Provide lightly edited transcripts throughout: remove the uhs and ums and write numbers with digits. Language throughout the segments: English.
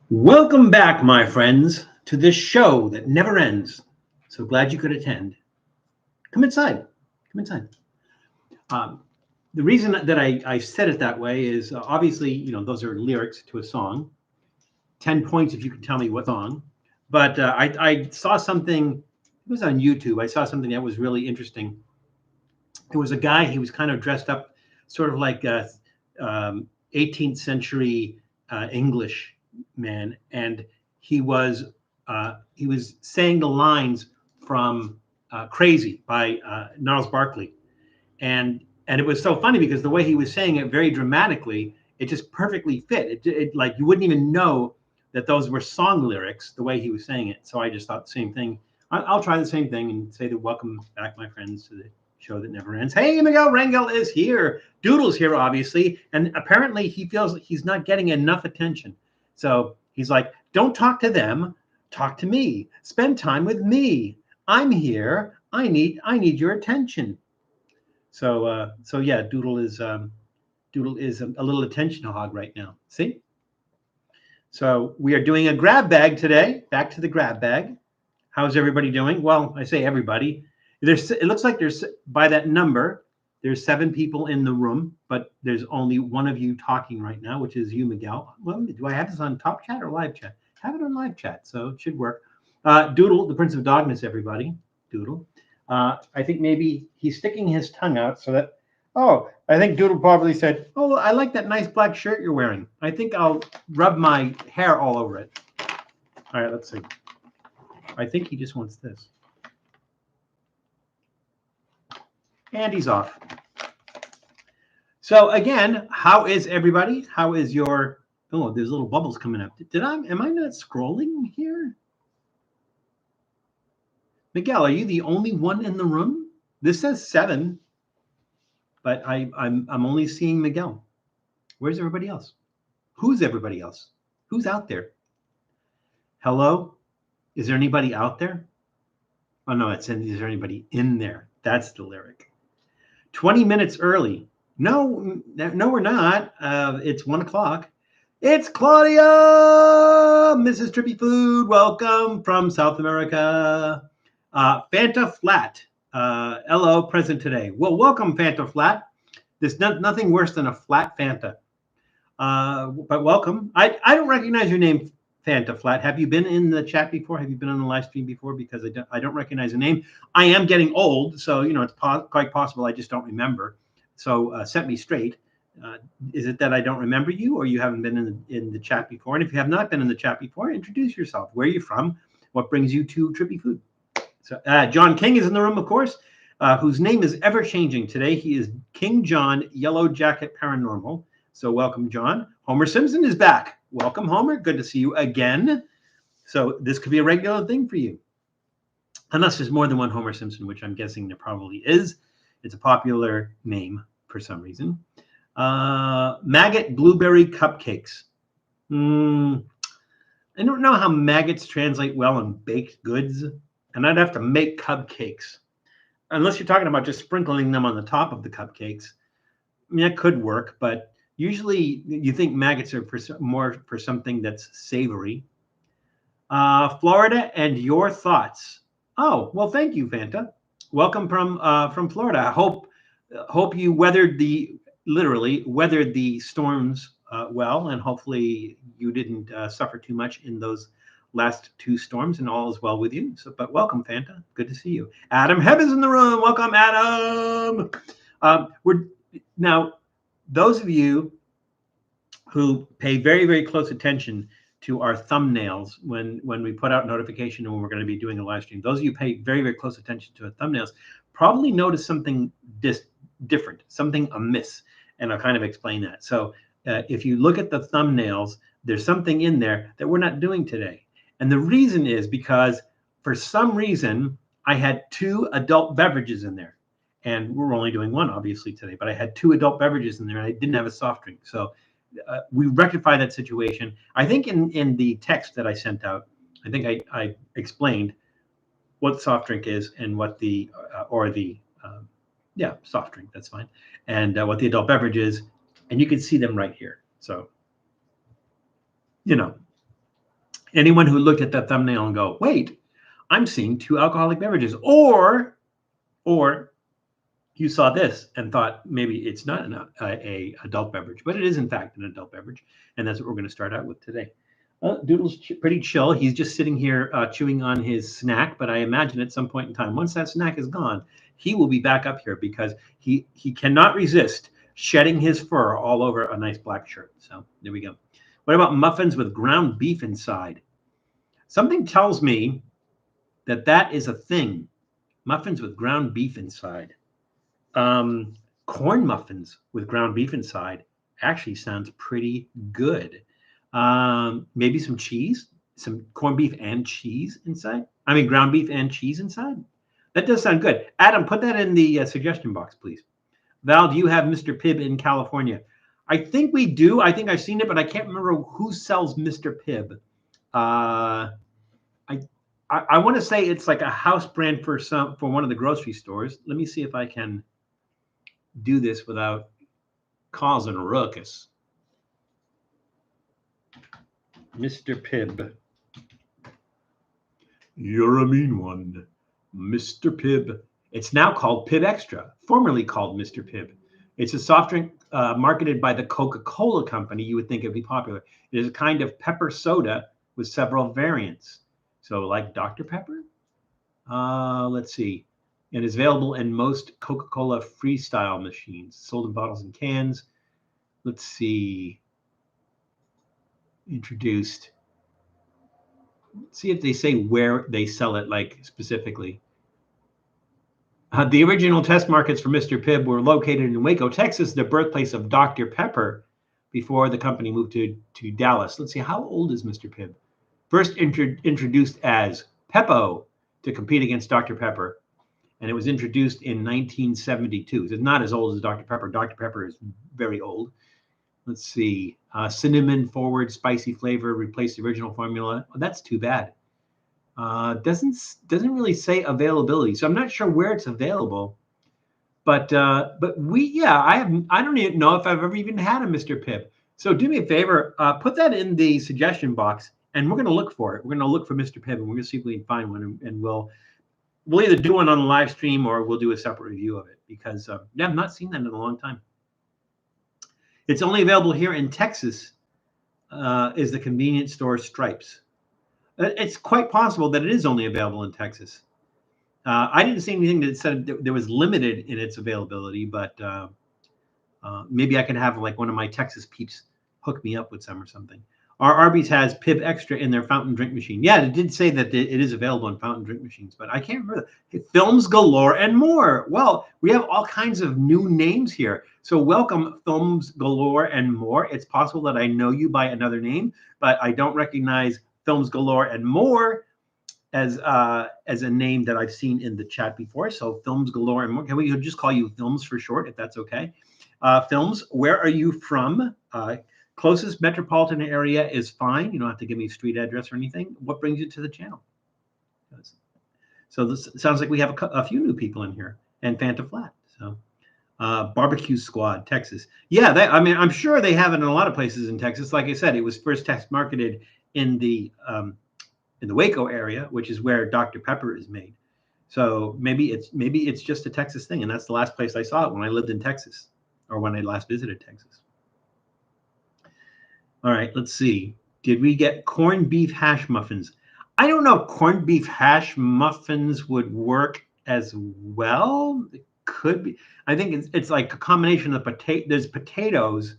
Welcome back, my friends, to this show that never ends. So glad you could attend. Come inside. Come inside. Um, the reason that I said it that way is obviously, those are lyrics to a song. 10 points if you can tell me what song. But I saw something, it was on YouTube. I saw something that was really interesting. It was a guy, he was kind of dressed up sort of like a 18th century English man, and he was he was saying the lines from "Crazy" by Gnarls Barkley, and it was so funny because the way he was saying it very dramatically, it just perfectly fit. It like you wouldn't even know that those were song lyrics the way he was saying it. So I just thought the same thing. I'll try the same thing and say that welcome back, my friends, to the show that never ends. Hey, Miguel Rangel is here. Doodle's here, obviously, and apparently he feels like he's not getting enough attention. So he's like, "Don't talk to them, talk to me. Spend time with me. I'm here. I need your attention." So yeah, Doodle is a little attention hog right now. See? So we are doing a grab bag today. Back to the grab bag. How's everybody doing? Well, I say everybody. It looks like there's, by that number, there's 7 people in the room, but there's only one of you talking right now, which is you, Miguel. Well, do I have this on top chat or live chat? Have it on live chat, so it should work. Doodle, the Prince of Dogness, everybody. Doodle. I think maybe he's sticking his tongue out so that, oh, I think Doodle probably said, "Oh, I like that nice black shirt you're wearing. I think I'll rub my hair all over it." All right, let's see. I think he just wants this. And he's off. So again, how is everybody? How is your, oh, there's little bubbles coming up. Am I not scrolling here? Miguel, are you the only one in the room? This says 7, but I'm only seeing Miguel. Where's everybody else? Who's everybody else? Who's out there? Hello? Is there anybody out there? Oh no, it says, is there anybody in there? That's the lyric. 20 minutes early. No, we're not. It's 1 o'clock. It's Claudia, Mrs. Trippy Food. Welcome from South America. Fanta Flat. Hello, present today. Well, welcome, Fanta Flat. There's nothing worse than a flat Fanta. But welcome. I don't recognize your name, Fanta Flat. Have you been in the chat before? Have you been on the live stream before? Because I don't recognize the name. I am getting old, so it's quite possible I just don't remember. So set me straight. Is it that I don't remember you, or you haven't been in the chat before? And if you have not been in the chat before, introduce yourself. Where are you from? What brings you to Trippy Food? So John King is in the room, of course, whose name is ever changing today. He is King John Yellow Jacket Paranormal. So welcome, John. Homer Simpson is back. Welcome, Homer. Good to see you again. So this could be a regular thing for you. Unless there's more than one Homer Simpson, which I'm guessing there probably is. It's a popular name for some reason. Maggot blueberry cupcakes. I don't know how maggots translate well in baked goods. And I'd have to make cupcakes. Unless you're talking about just sprinkling them on the top of the cupcakes. I mean, that could work, but usually you think maggots are more for something that's savory. Florida and your thoughts. Oh, well, thank you, Fanta. Welcome from Florida. I hope you literally weathered the storms well, and hopefully you didn't suffer too much in those last 2 storms, and all is well with you. So, but welcome, Fanta. Good to see you. Adam Hebb is in the room. Welcome, Adam. Now, those of you who pay very, very close attention to our thumbnails when we put out notification and when we're going to be doing a live stream, those of you who pay very, very close attention to our thumbnails probably notice something different, something amiss, and I'll kind of explain that. So if you look at the thumbnails, there's something in there that we're not doing today. And the reason is because for some reason, I had 2 adult beverages in there. And we're only doing 1, obviously, today. But I had 2 adult beverages in there, and I didn't have a soft drink. So we rectified that situation. I think in the text that I sent out, I think I explained what soft drink is and what the, soft drink, that's fine. And what the adult beverage is. And you can see them right here. So, Anyone who looked at that thumbnail and go, wait, I'm seeing 2 alcoholic beverages, or you saw this and thought maybe it's not a adult beverage, but it is in fact an adult beverage, and that's what we're going to start out with today. Doodle's pretty chill. He's just sitting here chewing on his snack, but I imagine at some point in time, once that snack is gone, he will be back up here because he cannot resist shedding his fur all over a nice black shirt. So there we go. What about muffins with ground beef inside? Something tells me that that is a thing. Muffins with ground beef inside. Corn muffins with ground beef inside actually sounds pretty good. Maybe some cheese, some corned beef and cheese inside. I mean, ground beef and cheese inside. That does sound good. Adam, put that in the suggestion box, please. Val, do you have Mr. Pibb in California? I think we do. I think I've seen it, but I can't remember who sells Mr. Pibb. I want to say it's like a house brand for one of the grocery stores. Let me see if I can do this without causing a ruckus. Mr. Pibb. You're a mean one. Mr. Pibb. It's now called Pibb Extra, formerly called Mr. Pibb. It's a soft drink marketed by the Coca-Cola company. You would think it'd be popular. It is a kind of pepper soda with several variants. So like Dr. Pepper? Let's see. It is available in most Coca-Cola Freestyle machines, sold in bottles and cans. Let's see. Introduced. Let's see if they say where they sell it, like specifically. The original test markets for Mr. Pibb were located in Waco, Texas, the birthplace of Dr. Pepper, before the company moved to Dallas. Let's see, how old is Mr. Pibb? First introduced as Peppo to compete against Dr. Pepper, and it was introduced in 1972. It's not as old as Dr. Pepper. Dr. Pepper is very old. Let's see, cinnamon forward spicy flavor replaced the original formula. Oh, that's too bad. Doesn't really say availability, so I'm not sure where it's available. But I don't even know if I've ever even had a Mr. Pibb. So do me a favor, put that in the suggestion box, and we're going to look for it. We're going to look for Mr. Pibb, and we're going to see if we can find one, and we'll either do one on the live stream or we'll do a separate review of it, because I've not seen that in a long time. It's only available here in Texas. Is the convenience store Stripes? It's quite possible that it is only available in Texas. I didn't see anything that said there was limited in its availability, but maybe I could have like one of my Texas peeps hook me up with some or something. Our Arby's has Pibb Extra in their fountain drink machine. Yeah, it did say that it is available in fountain drink machines, but I can't remember. Films galore and more. Well, we have all kinds of new names here. So welcome, Films galore and more. It's possible that I know you by another name, but I don't recognize Films galore and more as a name that I've seen in the chat before. So Films galore and more. Can we just call you Films for short, if that's okay? Films, where are you from? Closest metropolitan area is fine. You don't have to give me a street address or anything. What brings you to the channel? So this sounds like we have a few new people in here, and Fanta Flat. So Barbecue Squad, Texas. Yeah, I'm sure they have it in a lot of places in Texas. Like I said, it was first test marketed in the Waco area, which is where Dr. Pepper is made. So maybe it's just a Texas thing, and that's the last place I saw it when I lived in Texas, or when I last visited Texas. All right, let's see. Did we get corned beef hash muffins? I don't know if corned beef hash muffins would work as well. It could be. I think it's like a combination of there's potatoes.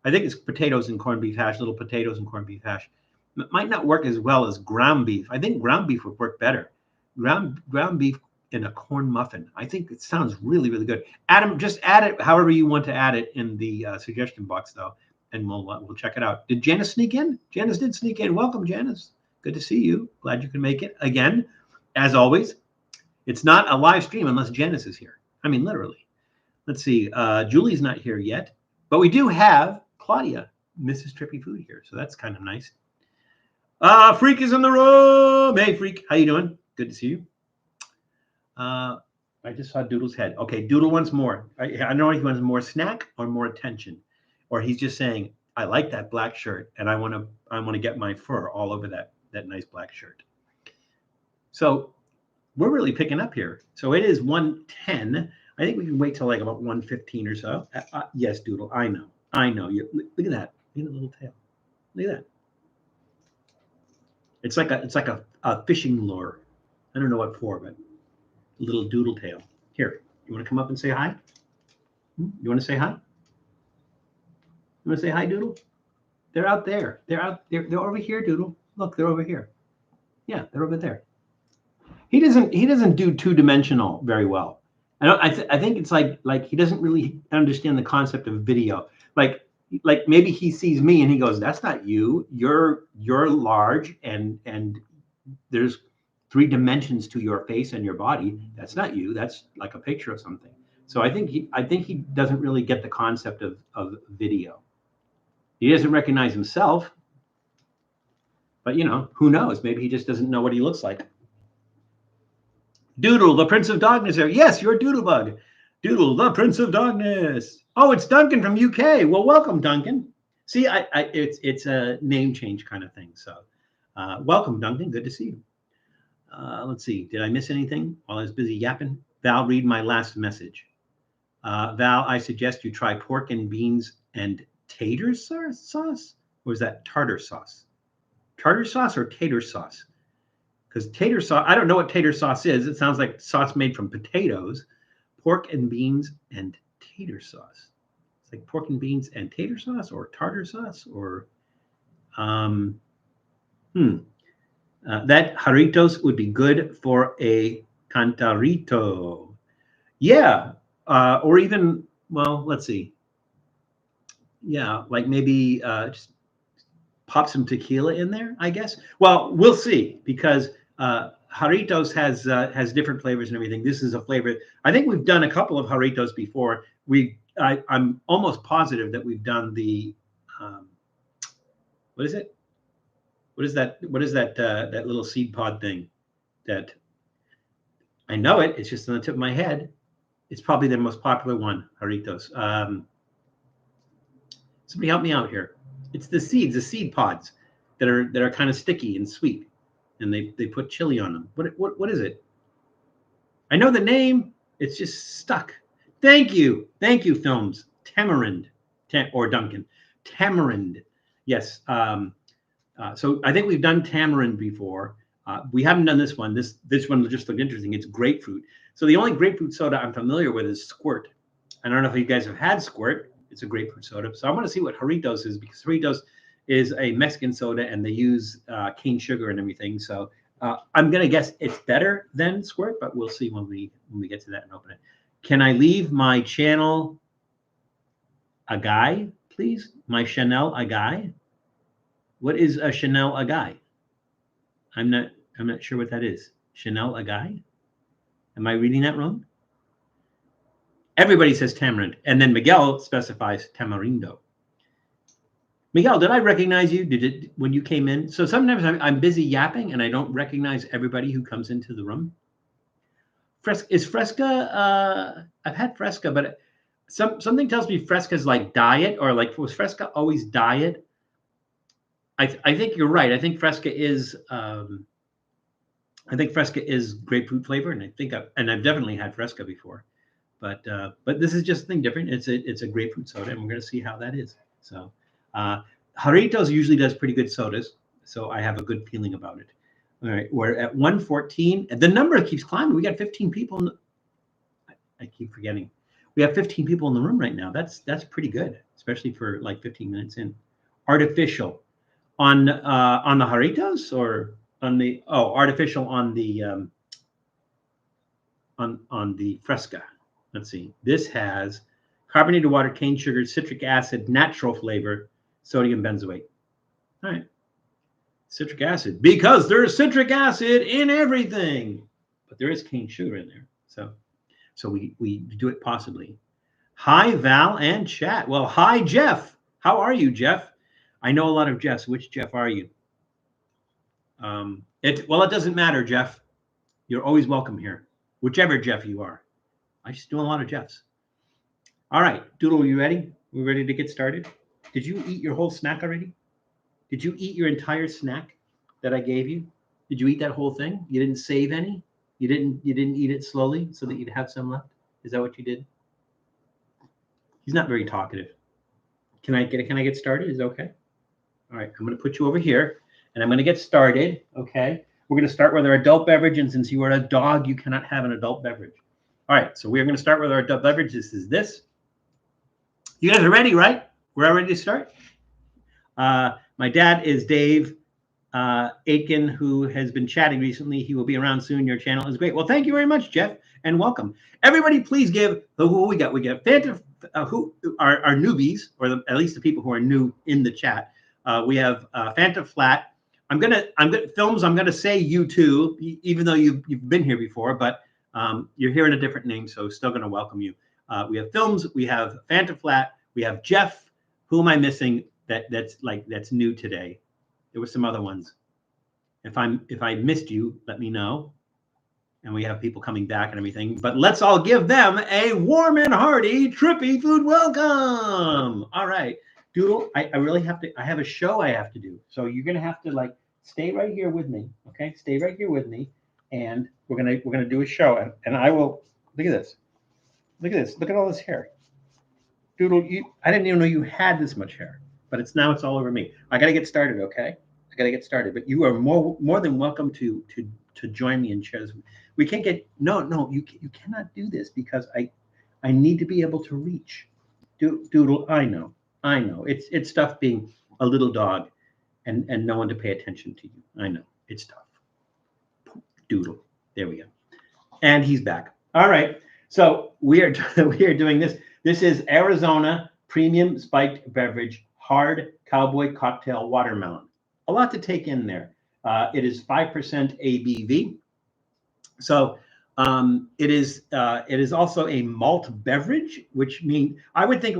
I think it's potatoes and corned beef hash, little potatoes and corned beef hash. It might not work as well as ground beef. I think ground beef would work better. Ground beef in a corn muffin. I think it sounds really, really good. Adam, just add it however you want to add it in the suggestion box, though, and we'll check it out. Did Janice sneak in? Janice did sneak in. Welcome, Janice. Good to see you. Glad you can make it. Again, as always, it's not a live stream unless Janice is here. I mean, literally. Let's see. Julie's not here yet, but we do have Claudia, Mrs. Trippy Food here, so that's kind of nice. Freak is in the room. Hey, Freak. How you doing? Good to see you. I just saw Doodle's head. Okay, Doodle wants more. I don't know if he wants more snack or more attention, or he's just saying, I like that black shirt and I want to get my fur all over that. that nice black shirt. So we're really picking up here. So it is 1:10. I think we can wait till like about 1:15 or so. Yes, Doodle, I know. Look at that. Look at the little tail. Look at that. It's like a fishing lure. I don't know what for, but a little doodle tail. Here, you want to come up and say hi? You want to say hi? You want to say hi, Doodle? They're out there. They're over here, Doodle. Look, they're over here. Yeah, they're over there. He doesn't do two-dimensional very well. I think it's like he doesn't really understand the concept of video. Like maybe he sees me and he goes, "That's not you. You're large and there's 3 dimensions to your face and your body. That's not you. That's like a picture of something." So I think he doesn't really get the concept of video. He doesn't recognize himself, but who knows? Maybe he just doesn't know what he looks like. Doodle, the Prince of Darkness there. Yes, you're Doodlebug. Doodle, the Prince of Darkness. Oh, it's Duncan from UK. Well, welcome, Duncan. See, it's a name change kind of thing. So welcome, Duncan. Good to see you. Let's see. Did I miss anything while I was busy yapping? Val, read my last message. Val, I suggest you try pork and beans and tater sauce? Or is that tartar sauce? Tartar sauce or tater sauce? Because tater sauce, I don't know what tater sauce is. It sounds like sauce made from potatoes. Pork and beans and tater sauce. It's like pork and beans and tater sauce or tartar sauce or that Jarritos would be good for a cantarito. Yeah, or even, well, let's see. Yeah, like maybe just pop some tequila in there, I guess. Well, we'll see, because Jarritos has different flavors and everything. This is a flavor. I think we've done a couple of Jarritos before. I'm almost positive that we've done the what is it? What is that? What is that that little seed pod thing? That I know it. It's just on the tip of my head. It's probably the most popular one, Jarritos. Somebody help me out here. It's the seeds, the seed pods that are kind of sticky and sweet, and they put chili on them. What is it? I know the name. It's just stuck. Thank you, Films. Tamarind, or Duncan. Tamarind. Yes. So I think we've done tamarind before. We haven't done this one. This one just looked interesting. It's grapefruit. So the only grapefruit soda I'm familiar with is Squirt. I don't know if you guys have had Squirt. It's a grapefruit soda. So I want to see what Jarritos is, because Jarritos is a Mexican soda and they use cane sugar and everything. So I'm going to guess it's better than Squirt, but we'll see when we get to that and open it. Can I leave my channel a guy, please? My Chanel a guy? What is a Chanel a guy? I'm not sure what that is. Chanel a guy? Am I reading that wrong? Everybody says tamarind, and then Miguel specifies tamarindo. Miguel, did I recognize you? Did it when you came in? So sometimes I'm busy yapping and I don't recognize everybody who comes into the room. Is Fresca? I've had Fresca, but something tells me Fresca is like diet, or like, was Fresca always diet? I think you're right. I think Fresca is grapefruit flavor, and I've definitely had Fresca before. But this is just something different. It's a grapefruit soda, and we're going to see how that is. So Jarritos usually does pretty good sodas, so I have a good feeling about it. All right, we're at 1:14. The number keeps climbing. We got 15 people. I keep forgetting. We have 15 people in the room right now. That's pretty good, especially for like 15 minutes in. Artificial on the Jarritos, or on the artificial on the Fresca. Let's see. This has carbonated water, cane sugar, citric acid, natural flavor, sodium benzoate. All right. Citric acid, because there's citric acid in everything, but there is cane sugar in there. So we do it possibly. Hi, Val and chat. Well, hi, Jeff. How are you, Jeff? I know a lot of Jeffs. Which Jeff are you? It doesn't matter, Jeff. You're always welcome here, whichever Jeff you are. I just do a lot of Jeffs. All right, Doodle, are you ready? We ready to get started? Did you eat your whole snack already? Did you eat your entire snack? that I gave you? Did you eat that whole thing? You didn't save any? You didn't eat it slowly so that you'd have some left? Is that what you did? He's not very talkative. Can I get started? Is it okay? All right, I'm going to put you over here, and I'm going to get started, okay? We're going to start with our adult beverage, and since you are a dog, you cannot have an adult beverage. All right, so we're going to start with our adult beverage. This is this. You guys are ready, right? We're all ready to start? My dad is Dave Aitken, who has been chatting recently. He will be around soon. Your channel is great. Well, thank you very much, Jeff, and welcome. Everybody, please give who we got. We got Fanta, who are newbies, or at least the people who are new in the chat. We have Fanta Flat. I'm gonna Films. I'm gonna say you too, even though you've been here before, but you're hearing a different name, so still gonna welcome you. We have Films. We have Fanta Flat. We have Jeff. Who am I missing? That's new today. There were some other ones. If I missed you, let me know. And we have people coming back and everything. But let's all give them a warm and hearty Trippy food welcome. All right. Doodle, I really have to, I have a show I have to do. So you're gonna have to like stay right here with me. Okay, stay right here with me. And we're gonna do a show. And I will look at this. Look at this. Look at all this hair. Doodle, I didn't even know you had this much hair, but it's all over me. I gotta get started, okay? I gotta get started. But you are more than welcome to join me in chairs. We can't get you cannot do this because I need to be able to reach. Doodle, I know. It's tough being a little dog and no one to pay attention to you. I know. It's tough. Doodle. There we go. And he's back. All right. So we are doing this. This is Arizona Premium Spiked Beverage Hard Cowboy Cocktail Watermelon. A lot to take in there. It is 5% ABV. So it is also a malt beverage, which means I would think it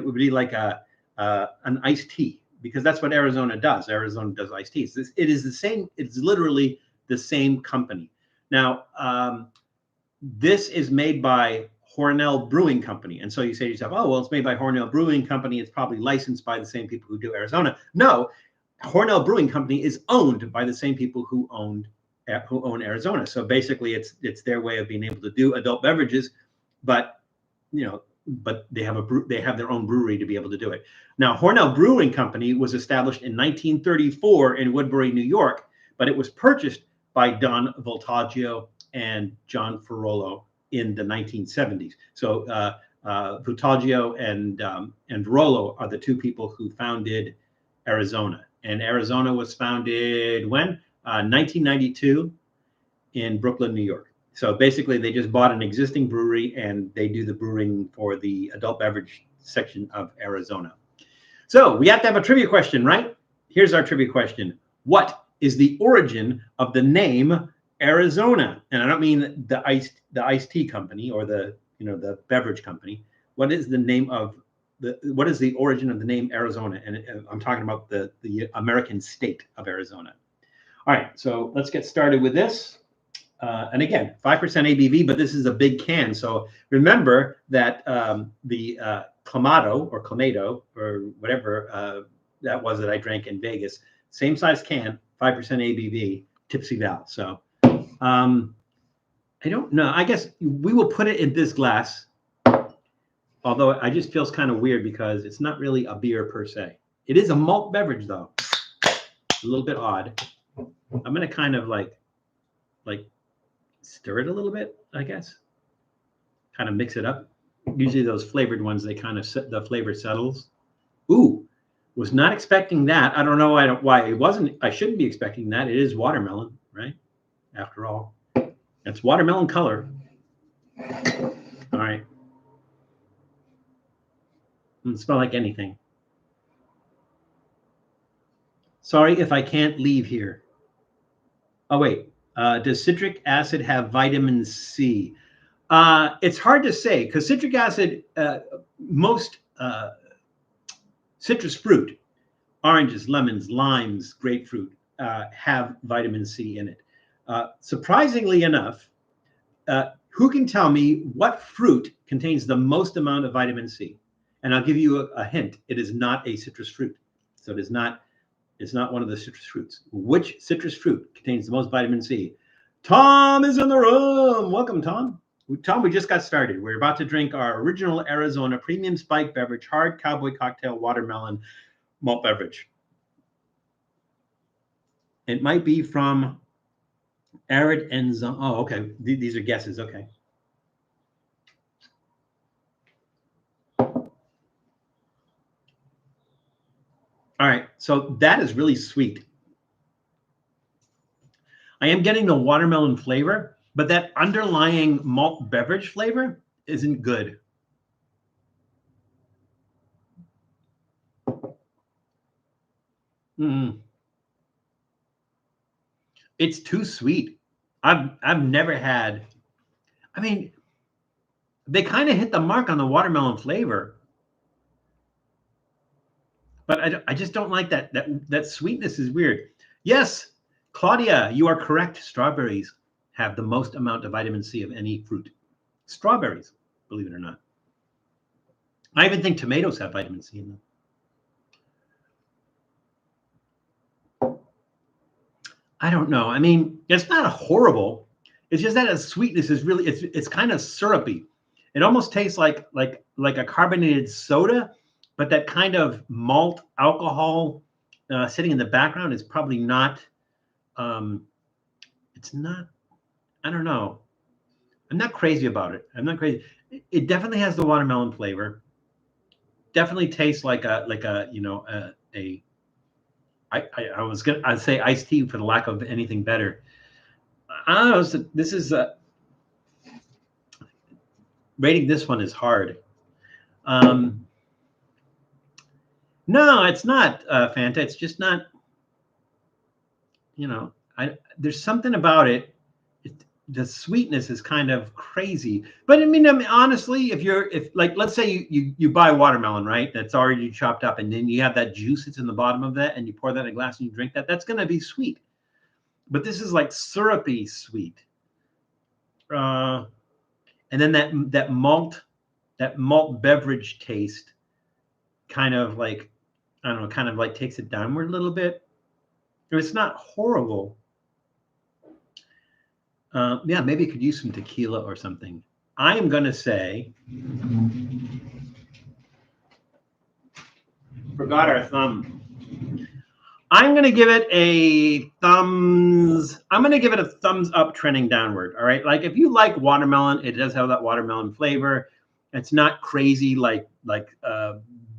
would be like an iced tea, because that's what Arizona does. Arizona does iced teas. It is the same. It's literally the same company. Now, this is made by Hornell Brewing Company. And so you say to yourself, oh, well, it's made by Hornell Brewing Company. It's probably licensed by the same people who do Arizona. No, Hornell Brewing Company is owned by the same people who own Arizona. So basically it's their way of being able to do adult beverages, but they have their own brewery to be able to do it. Now, Hornell Brewing Company was established in 1934 in Woodbury, New York, but it was purchased by Don Voltaggio and John Ferrolo in the 1970s. So Voltaggio and Rollo are the two people who founded Arizona. And Arizona was founded when? 1992 in Brooklyn, New York. So basically they just bought an existing brewery and they do the brewing for the adult beverage section of Arizona. So we have to have a trivia question, right? Here's our trivia question. What is the origin of the name Arizona? And I don't mean the iced tea company or the beverage company. What is the name of what is the origin of the name Arizona? And I'm talking about the American state of Arizona. All right, so let's get started with this. And again, 5% ABV, but this is a big can. So remember that the Clamato or whatever that was that I drank in Vegas, same size can, 5% ABV, Tipsy Val. So I don't know. I guess we will put it in this glass. Although it just feels kind of weird because it's not really a beer per se. It is a malt beverage though. A little bit odd. I'm gonna kind of like stir it a little bit, I guess. Kind of mix it up. Usually those flavored ones, they kind of the flavor settles. Ooh, was not expecting that. I don't know why it wasn't. I shouldn't be expecting that. It is watermelon, right? After all, it's watermelon color. All right. Doesn't smell like anything. Sorry if I can't leave here. Oh, wait. Does citric acid have vitamin C? It's hard to say because citric acid, most citrus fruit, oranges, lemons, limes, grapefruit, have vitamin C in it. Surprisingly enough, who can tell me what fruit contains the most amount of vitamin C? And I'll give you a hint. It is not a citrus fruit. So it is not It's not one of the citrus fruits. Which citrus fruit contains the most vitamin C? Tom is in the room. Welcome, Tom. Tom, we just got started. We're about to drink our original Arizona premium spiked beverage, hard cowboy cocktail watermelon malt beverage. It might be from Arid and oh, okay. These are guesses. Okay. All right. So that is really sweet. I am getting the watermelon flavor, but that underlying malt beverage flavor isn't good. It's too sweet. I've never had. I mean, they kind of hit the mark on the watermelon flavor, but I just don't like that. That sweetness is weird. Yes, Claudia, you are correct. Strawberries have the most amount of vitamin C of any fruit. Strawberries, believe it or not. I even think tomatoes have vitamin C in them. I don't know. I mean, it's not horrible. It's just that the sweetness is really it's kind of syrupy. It almost tastes like a carbonated soda, but that kind of malt alcohol sitting in the background is probably not. It's not. I don't know. I'm not crazy about it. I'm not crazy. It definitely has the watermelon flavor. Definitely tastes like a you know a I was I'd say iced tea for the lack of anything better. I don't know. This is rating this one is hard. No, it's not Fanta. It's just not. You know, there's something about it. The sweetness is kind of crazy. But I mean, honestly, if like let's say you buy watermelon, right? That's already chopped up, and then you have that juice that's in the bottom of that, and you pour that in a glass and you drink that. That's gonna be sweet. But this is like syrupy sweet. And then that malt beverage taste kind of like, I don't know, kind of like takes it downward a little bit. It's not horrible. Yeah, maybe it could use some tequila or something. I am going to say, forgot our thumb. I'm going to give it a thumbs up trending downward. All right. Like if you like watermelon, it does have that watermelon flavor. It's not crazy like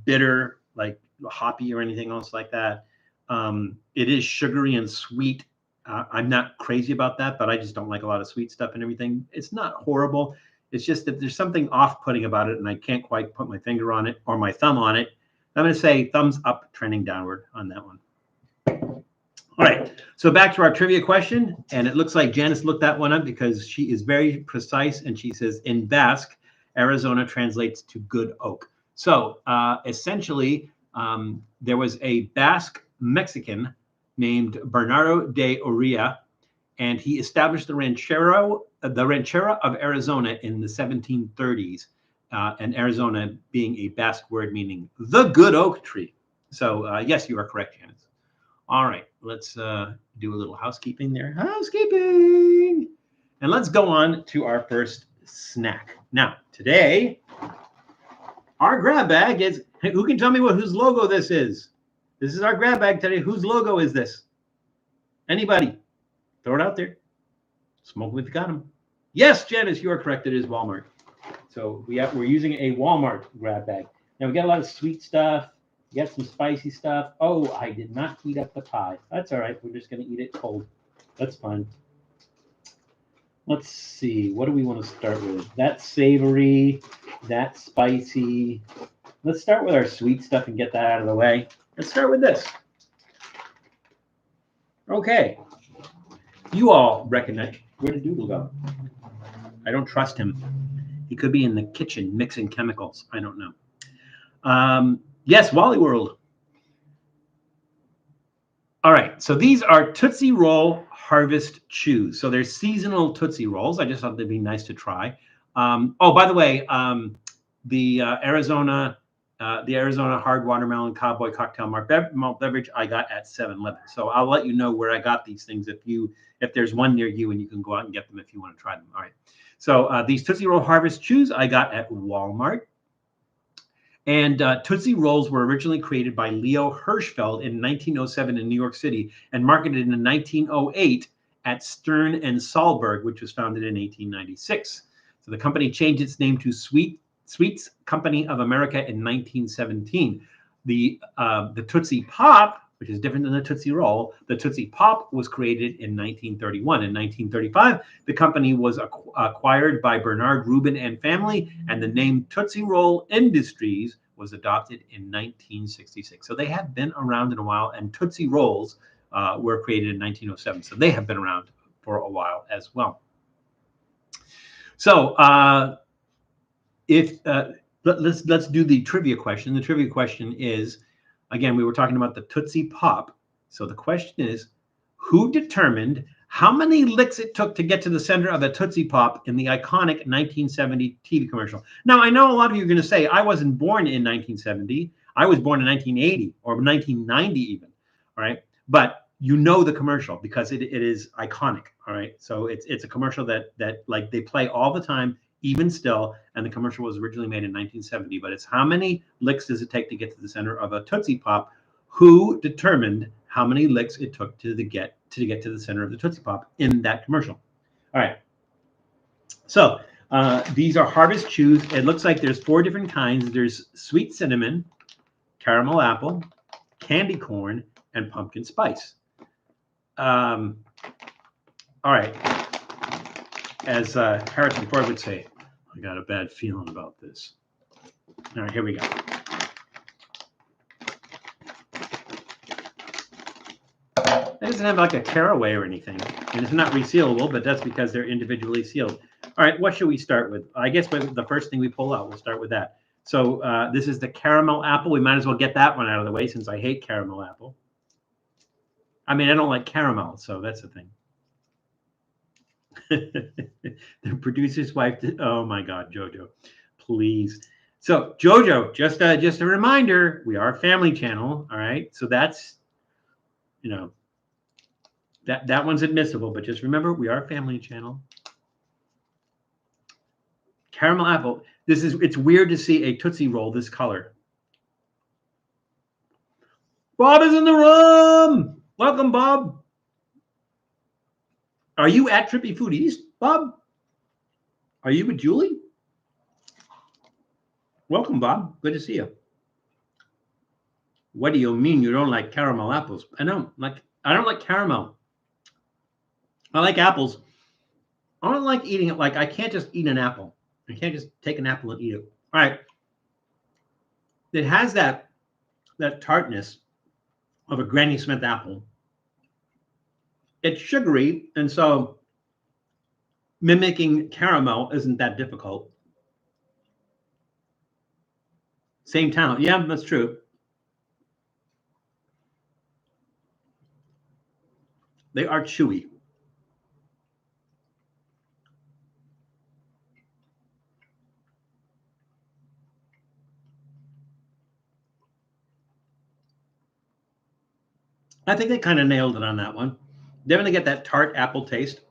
bitter, like hoppy or anything else like that. It is sugary and sweet. I'm not crazy about that, but I just don't like a lot of sweet stuff and everything. It's not horrible. It's just that there's something off-putting about it, and I can't quite put my finger on it or my thumb on it. I'm going to say thumbs up, trending downward on that one. All right, so back to our trivia question, and it looks like Janice looked that one up because she is very precise, and she says, in Basque, Arizona translates to good oak. So essentially, there was a Basque Mexican named Bernardo de Oria, and he established the ranchera of Arizona in the 1730s, and Arizona being a Basque word meaning the good oak tree. So yes, you are correct, Janice. All right, let's do a little housekeeping there. Housekeeping! And let's go on to our first snack. Now, today, our grab bag is, who can tell me whose logo this is? This is our grab bag today. Whose logo is this? Anybody? Throw it out there. Smoke if you got them. Yes, Janice, you are correct. It is Walmart. So we're using a Walmart grab bag. Now we got a lot of sweet stuff. We got some spicy stuff. Oh, I did not heat up the pie. That's all right. We're just going to eat it cold. That's fine. Let's see. What do we want to start with? That's savory. That's spicy. Let's start with our sweet stuff and get that out of the way. Let's start with this. Okay. You all recognize. Where did Doodle go? I don't trust him. He could be in the kitchen mixing chemicals. I don't know. Yes, Wally World. All right. So these are Tootsie Roll Harvest Chews. So they're seasonal Tootsie Rolls. I just thought they'd be nice to try. Oh, by the way, the Arizona The Arizona Hard Watermelon Cowboy Cocktail Malt Beverage I got at 7-Eleven. So I'll let you know where I got these things if there's one near you, and you can go out and get them if you want to try them. All right. So these Tootsie Roll Harvest Chews I got at Walmart. And Tootsie Rolls were originally created by Leo Hirschfeld in 1907 in New York City and marketed in 1908 at Stern and Sahlberg, which was founded in 1896. So the company changed its name to Sweets Company of America in 1917. The Tootsie Pop, which is different than the Tootsie Roll, the Tootsie Pop was created in 1931. In 1935, the company was acquired by Bernard Rubin and family, and the name Tootsie Roll Industries was adopted in 1966. So they have been around in a while, and Tootsie Rolls were created in 1907. So they have been around for a while as well. So let's do the trivia question. The trivia question is, again, we were talking about the Tootsie Pop. So the question is, who determined how many licks it took to get to the center of a Tootsie Pop in the iconic 1970 TV commercial? Now, I know a lot of you are going to say, I wasn't born in 1970. I was born in 1980 or 1990 even, all right? But you know the commercial because it is iconic, all right? So it's a commercial that like they play all the time, even still, and the commercial was originally made in 1970, but it's how many licks does it take to get to the center of a Tootsie Pop? Who determined how many licks it took to get to the center of the Tootsie Pop in that commercial? All right. So these are Harvest Chews. It looks like there's 4 different kinds. There's sweet cinnamon, caramel apple, candy corn, and pumpkin spice. All right. As Harrison Ford would say, I got a bad feeling about this. All right, here we go. It doesn't have like a tearaway or anything. And it's not resealable, but that's because they're individually sealed. All right, what should we start with? I guess the first thing we pull out, we'll start with that. So this is the caramel apple. We might as well get that one out of the way since I hate caramel apple. I mean, I don't like caramel, so that's the thing. The producer's wife oh my God, Jojo, please. So Jojo, just a reminder, we are a family channel, all right? So that's, you know, that one's admissible, but just remember, we are a family channel. Caramel apple. It's weird to see a Tootsie Roll this color. Bob is in the room. Welcome, Bob. Are you at Trippy Foodies, Bob? Are you with Julie? Welcome, Bob. Good to see you. What do you mean you don't like caramel apples? I don't like caramel. I like apples. I don't like eating it. Like, I can't just eat an apple. I can't just take an apple and eat it. All right. It has that tartness of a Granny Smith apple. It's sugary, and so mimicking caramel isn't that difficult. Same town. Yeah, that's true. They are chewy. I think they kind of nailed it on that one. They're going to get that tart apple taste.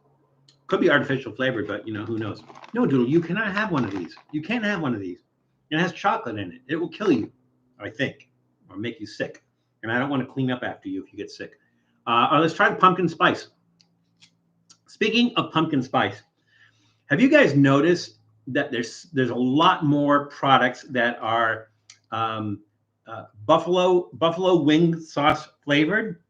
Could be artificial flavored, but you know, who knows? No, Doodle, you cannot have one of these. You can't have one of these. It has chocolate in it. It will kill you, I think, or make you sick. And I don't want to clean up after you if you get sick. Let's try the pumpkin spice. Speaking of pumpkin spice, have you guys noticed that there's a lot more products that are buffalo wing sauce flavored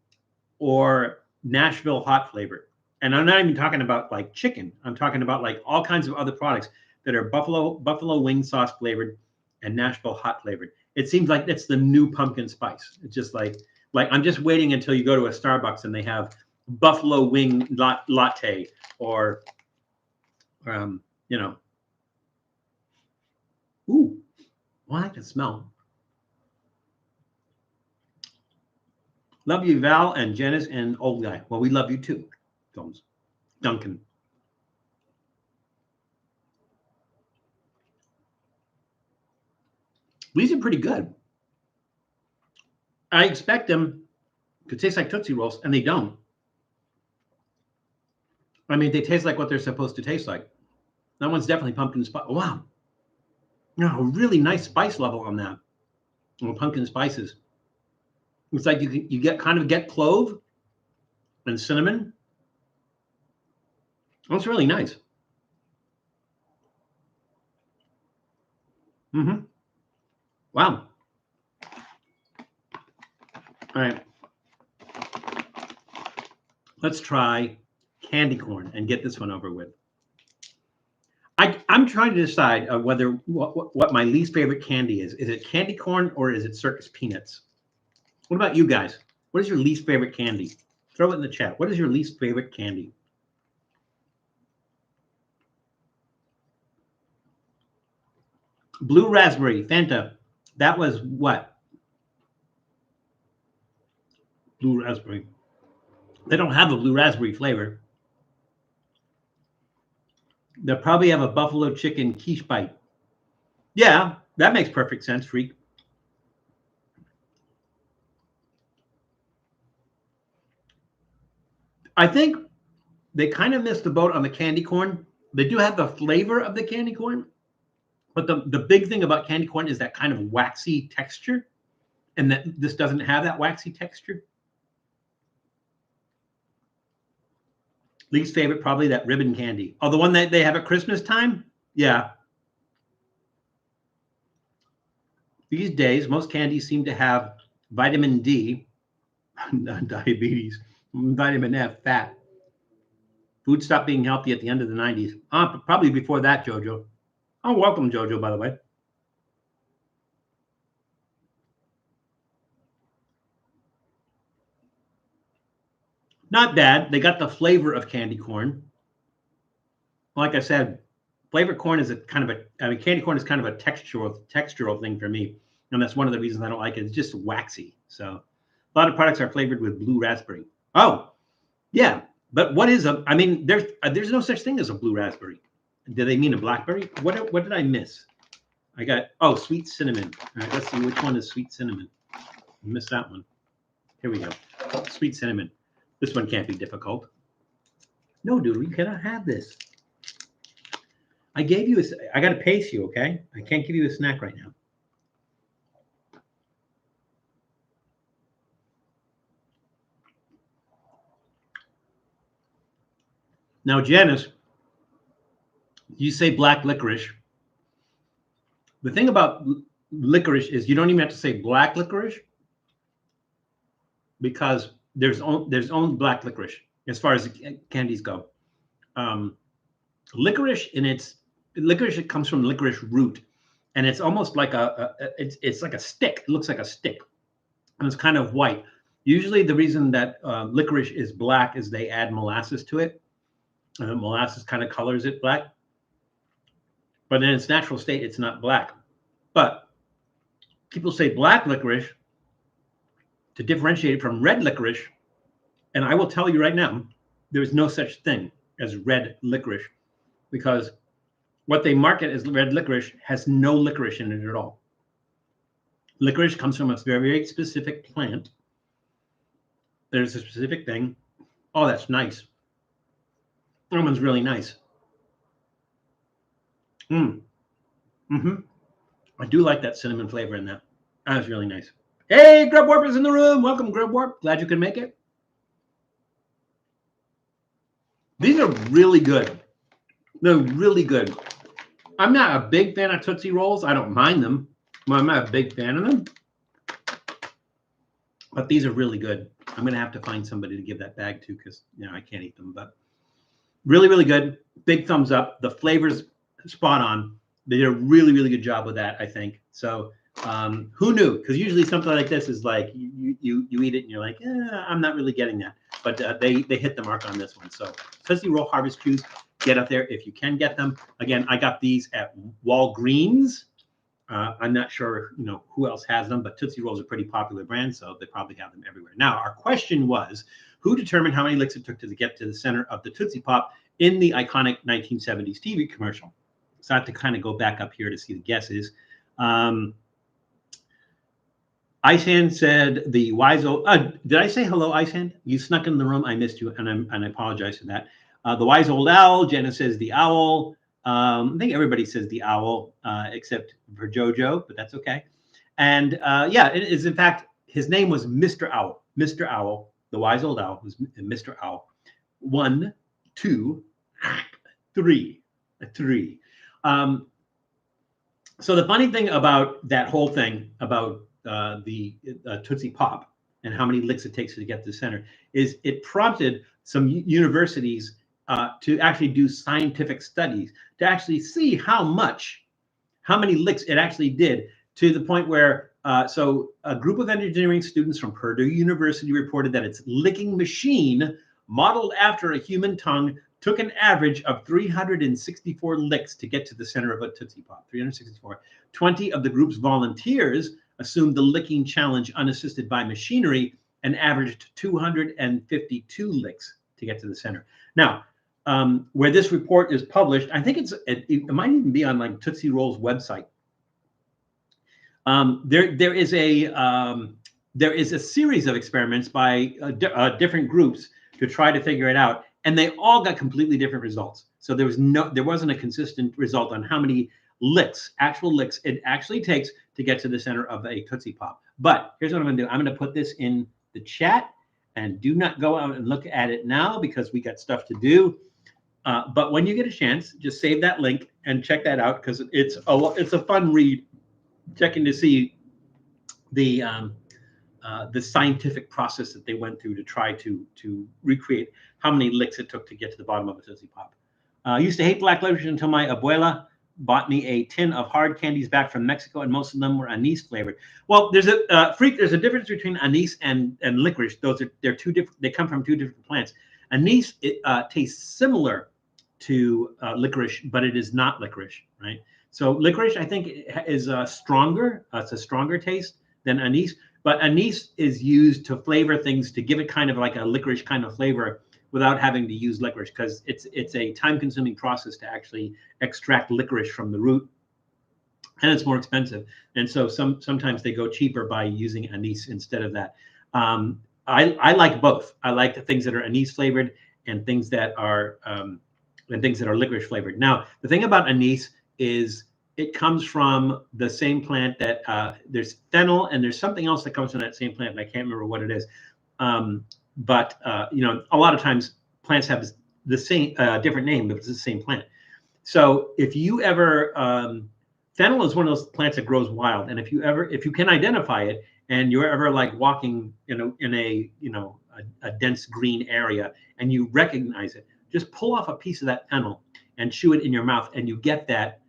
or Nashville hot flavored? And I'm not even talking about like chicken. I'm talking about like all kinds of other products that are buffalo wing sauce flavored and Nashville hot flavored. It seems like it's the new pumpkin spice. It's just like I'm just waiting until you go to a Starbucks and they have buffalo wing latte or you know. Ooh, well, I can smell. Love you, Val and Janice and old guy. Well, we love you too, Jones. Duncan. These are pretty good. I expect them to taste like Tootsie Rolls, and they don't. I mean, they taste like what they're supposed to taste like. That one's definitely pumpkin spice. Wow. A really nice spice level on that. Pumpkin spices. It's like you get clove and cinnamon. That's really nice. Mm-hmm. Wow. All right. Let's try candy corn and get this one over with. I'm trying to decide whether what my least favorite candy is. Is it candy corn or is it circus peanuts? What about you guys? What is your least favorite candy? Throw it in the chat. What is your least favorite candy? Blue raspberry, Fanta. That was what? Blue raspberry. They don't have a blue raspberry flavor. They'll probably have a buffalo chicken quiche bite. Yeah, that makes perfect sense, Freak. I think they kind of missed the boat on the candy corn. They do have the flavor of the candy corn, but the big thing about candy corn is that kind of waxy texture, and that this doesn't have that waxy texture. Least favorite, probably that ribbon candy. Oh, the one that they have at Christmas time? Yeah. These days, most candies seem to have vitamin D, diabetes, vitamin F, fat. Food stopped being healthy at the end of the 90s. Probably before that, Jojo. Oh, welcome, Jojo, by the way. Not bad. They got the flavor of candy corn. Like I said, flavored corn is candy corn is kind of a textural thing for me. And that's one of the reasons I don't like it. It's just waxy. So a lot of products are flavored with blue raspberry. Oh, yeah. But what is I mean, there's no such thing as a blue raspberry. Do they mean a blackberry? What did I miss? I got, sweet cinnamon. All right, let's see which one is sweet cinnamon. I missed that one. Here we go. Sweet cinnamon. This one can't be difficult. No, dude, you cannot have this. I gave you I got to pace you, okay? I can't give you a snack right now. Now, Janice, you say black licorice. The thing about licorice is you don't even have to say black licorice because there's only black licorice as far as candies go. Licorice it comes from licorice root, and it's almost like it's like a stick. It looks like a stick, and it's kind of white. Usually, the reason that licorice is black is they add molasses to it. Molasses kind of colors it black, but in its natural state, it's not black. But people say black licorice to differentiate it from red licorice, and I will tell you right now, there's no such thing as red licorice, because what they market as red licorice has no licorice in it at all. Licorice comes from a very, very specific plant. There's a specific thing. Oh, that's nice. That one's really nice. I do like that cinnamon flavor in that. That's really nice. Hey, Grub Warp is in the room. Welcome, Grub Warp. Glad you could make it. These are really good. They're really good. I'm not a big fan of Tootsie Rolls. I don't mind them. I'm not a big fan of them. But these are really good. I'm going to have to find somebody to give that bag to because I can't eat them. But really, really good. Big thumbs up. The flavor's spot on. They did a really, really good job with that, I think. So who knew? Because usually something like this is like you eat it and you're like, I'm not really getting that. But they hit the mark on this one. So Tootsie Roll Harvest Chews, get up there if you can get them. Again, I got these at Walgreens. I'm not sure who else has them, but Tootsie Roll is a pretty popular brand, so they probably have them everywhere. Now, our question was, who determined how many licks it took to get to the center of the Tootsie Pop in the iconic 1970s TV commercial? So I have to kind of go back up here to see the guesses. Ice Hand said the wise old. Did I say hello, Ice Hand? You snuck in the room. I missed you, and I apologize for that. The wise old owl. Jenna says the owl. I think everybody says the owl except for JoJo, but that's okay. And yeah, it is. In fact, his name was Mr. Owl. Mr. Owl, the wise old owl, was Mr. Owl. 1, 2, 3, 3. So the funny thing about that whole thing about the Tootsie Pop and how many licks it takes to get to the center is it prompted some universities to actually do scientific studies to actually see how many licks it actually did, to the point where so a group of engineering students from Purdue University reported that its licking machine, modeled after a human tongue, took an average of 364 licks to get to the center of a Tootsie Pop. 364. 20 of the group's volunteers assumed the licking challenge unassisted by machinery and averaged 252 licks to get to the center. Now, where this report is published, I think it might even be on like Tootsie Roll's website. There is a series of experiments by different groups to try to figure it out, and they all got completely different results. So there wasn't a consistent result on how many licks, actual licks, it actually takes to get to the center of a Tootsie Pop. But here's what I'm going to do. I'm going to put this in the chat, and do not go out and look at it now because we got stuff to do. But when you get a chance, just save that link and check that out, because it's a fun read, checking to see the scientific process that they went through to try to recreate how many licks it took to get to the bottom of a Tootsie Pop. I used to hate black licorice until my abuela bought me a tin of hard candies back from Mexico, and most of them were anise flavored. Well, there's a difference between anise and licorice. They're two different. They come from two different plants. Anise tastes similar to licorice, but it is not licorice, right? So licorice, I think, is stronger. It's a stronger taste than anise. But anise is used to flavor things, to give it kind of like a licorice kind of flavor without having to use licorice, because it's a time-consuming process to actually extract licorice from the root, and it's more expensive. And so sometimes they go cheaper by using anise instead of that. I like both. I like the things that are anise flavored and things that are licorice flavored. Now, the thing about anise is it comes from the same plant that there's fennel, and there's something else that comes from that same plant, and I can't remember what it is. But a lot of times plants have the same different name, but it's the same plant. So if you ever fennel is one of those plants that grows wild, and if you can identify it, and you're ever like walking in a dense green area and you recognize it, just pull off a piece of that fennel and chew it in your mouth, and you get that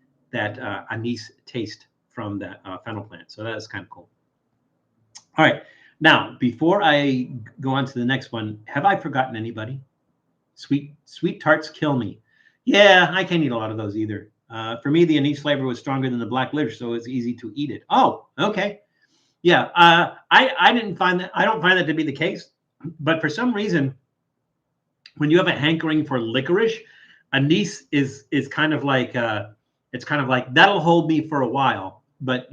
anise taste from that fennel plant. So that is kind of cool. All right. Now, before I go on to the next one, have I forgotten anybody? Sweet tarts kill me. Yeah, I can't eat a lot of those either. For me, the anise flavor was stronger than the black licorice, so it's easy to eat it. Oh, okay. Yeah, I don't find that to be the case. But for some reason, when you have a hankering for licorice, anise is kind of like that'll hold me for a while. But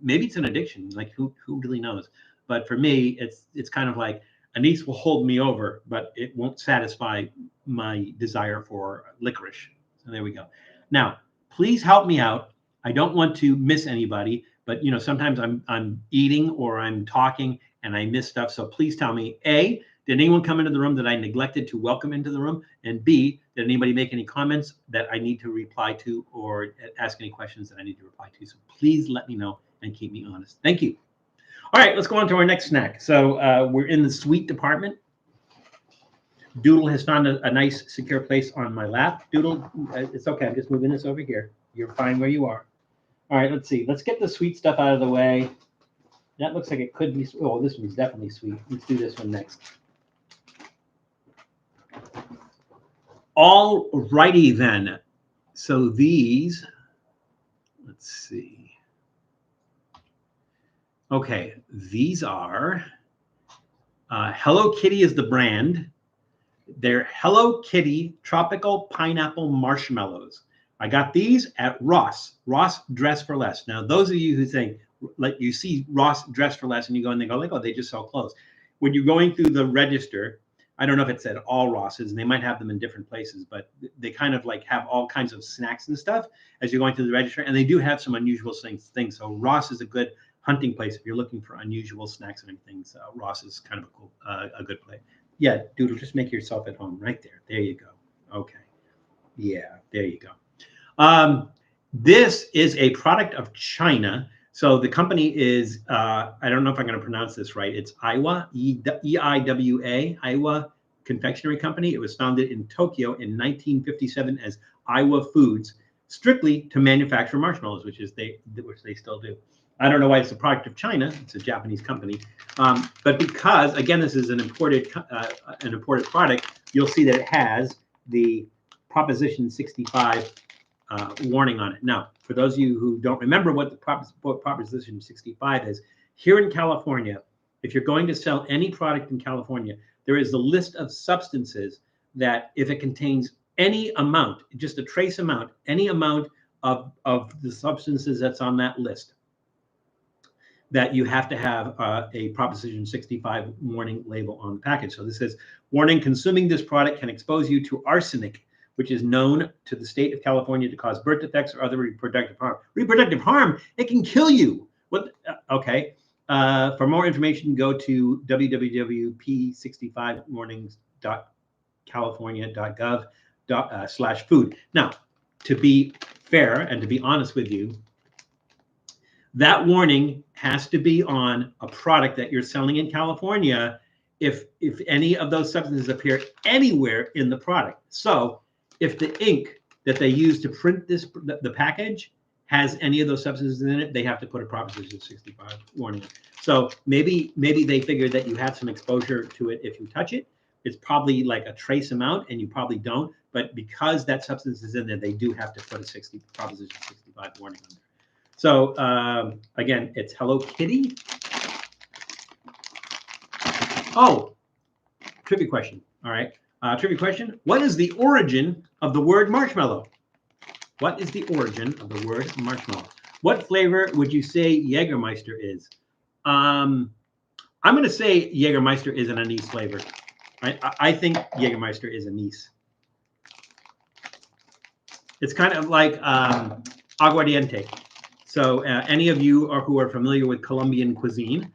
maybe it's an addiction. Like who really knows? But for me, it's kind of like anise will hold me over, but it won't satisfy my desire for licorice. So there we go. Now, please help me out. I don't want to miss anybody, but sometimes I'm eating or I'm talking and I miss stuff. So please tell me, A, did anyone come into the room that I neglected to welcome into the room? And B, did anybody make any comments that I need to reply to, or ask any questions that I need to reply to? So please let me know and keep me honest. Thank you. All right, let's go on to our next snack. So we're in the sweet department. Doodle has found a nice secure place on my lap. Doodle, it's okay. I'm just moving this over here. You're fine where you are. All right, let's see. Let's get the sweet stuff out of the way. That looks like it could be. Oh, this one's definitely sweet. Let's do this one next. All righty then. So these, let's see. Okay, these are Hello Kitty is the brand. They're Hello Kitty Tropical Pineapple Marshmallows. I got these at Ross Dress for Less. Now, those of you who think, like you see Ross Dress for Less and you go and they go like, oh, they just sell clothes. When you're going through the register, I don't know if it's at all Ross's, and they might have them in different places, but they kind of like have all kinds of snacks and stuff as you're going through the register, and they do have some unusual things. So Ross is a good hunting place if you're looking for unusual snacks and anything. So Ross is kind of a cool, a good place. Yeah, Doodle, just make yourself at home right there. There you go. Okay. Yeah, there you go. This is a product of China. So the company is, I don't know if I'm going to pronounce this right. It's Aiwa, E-I-W-A, Aiwa Confectionery Company. It was founded in Tokyo in 1957 as Aiwa Foods, strictly to manufacture marshmallows, which they still do. I don't know why it's a product of China. It's a Japanese company. But because, again, this is an imported product, you'll see that it has the Proposition 65 warning on it. Now, for those of you who don't remember what Proposition 65 is, here in California, if you're going to sell any product in California, there is a list of substances that if it contains any amount, just a trace amount, any amount of the substances that's on that list, that you have to have a Proposition 65 warning label on the package. So this says, warning, consuming this product can expose you to arsenic, which is known to the state of California to cause birth defects or other reproductive harm. Reproductive harm, it can kill you. What? Okay. For more information, go to www.p65warnings.california.gov/food. Now, to be fair and to be honest with you, that warning has to be on a product that you're selling in California if any of those substances appear anywhere in the product. So if the ink that they use to print the package has any of those substances in it, they have to put a Proposition 65 warning. So maybe they figured that you had some exposure to it if you touch it. It's probably like a trace amount, and you probably don't. But because that substance is in there, they do have to put a Proposition 65 warning on there. So again, it's Hello Kitty. Oh, trivia question. All right. Trivia question. What is the origin of the word marshmallow? What is the origin of the word marshmallow? What flavor would you say Jägermeister is? I'm going to say Jägermeister is an anise flavor. I think Jägermeister is anise. It's kind of like aguardiente. So any of you who are familiar with Colombian cuisine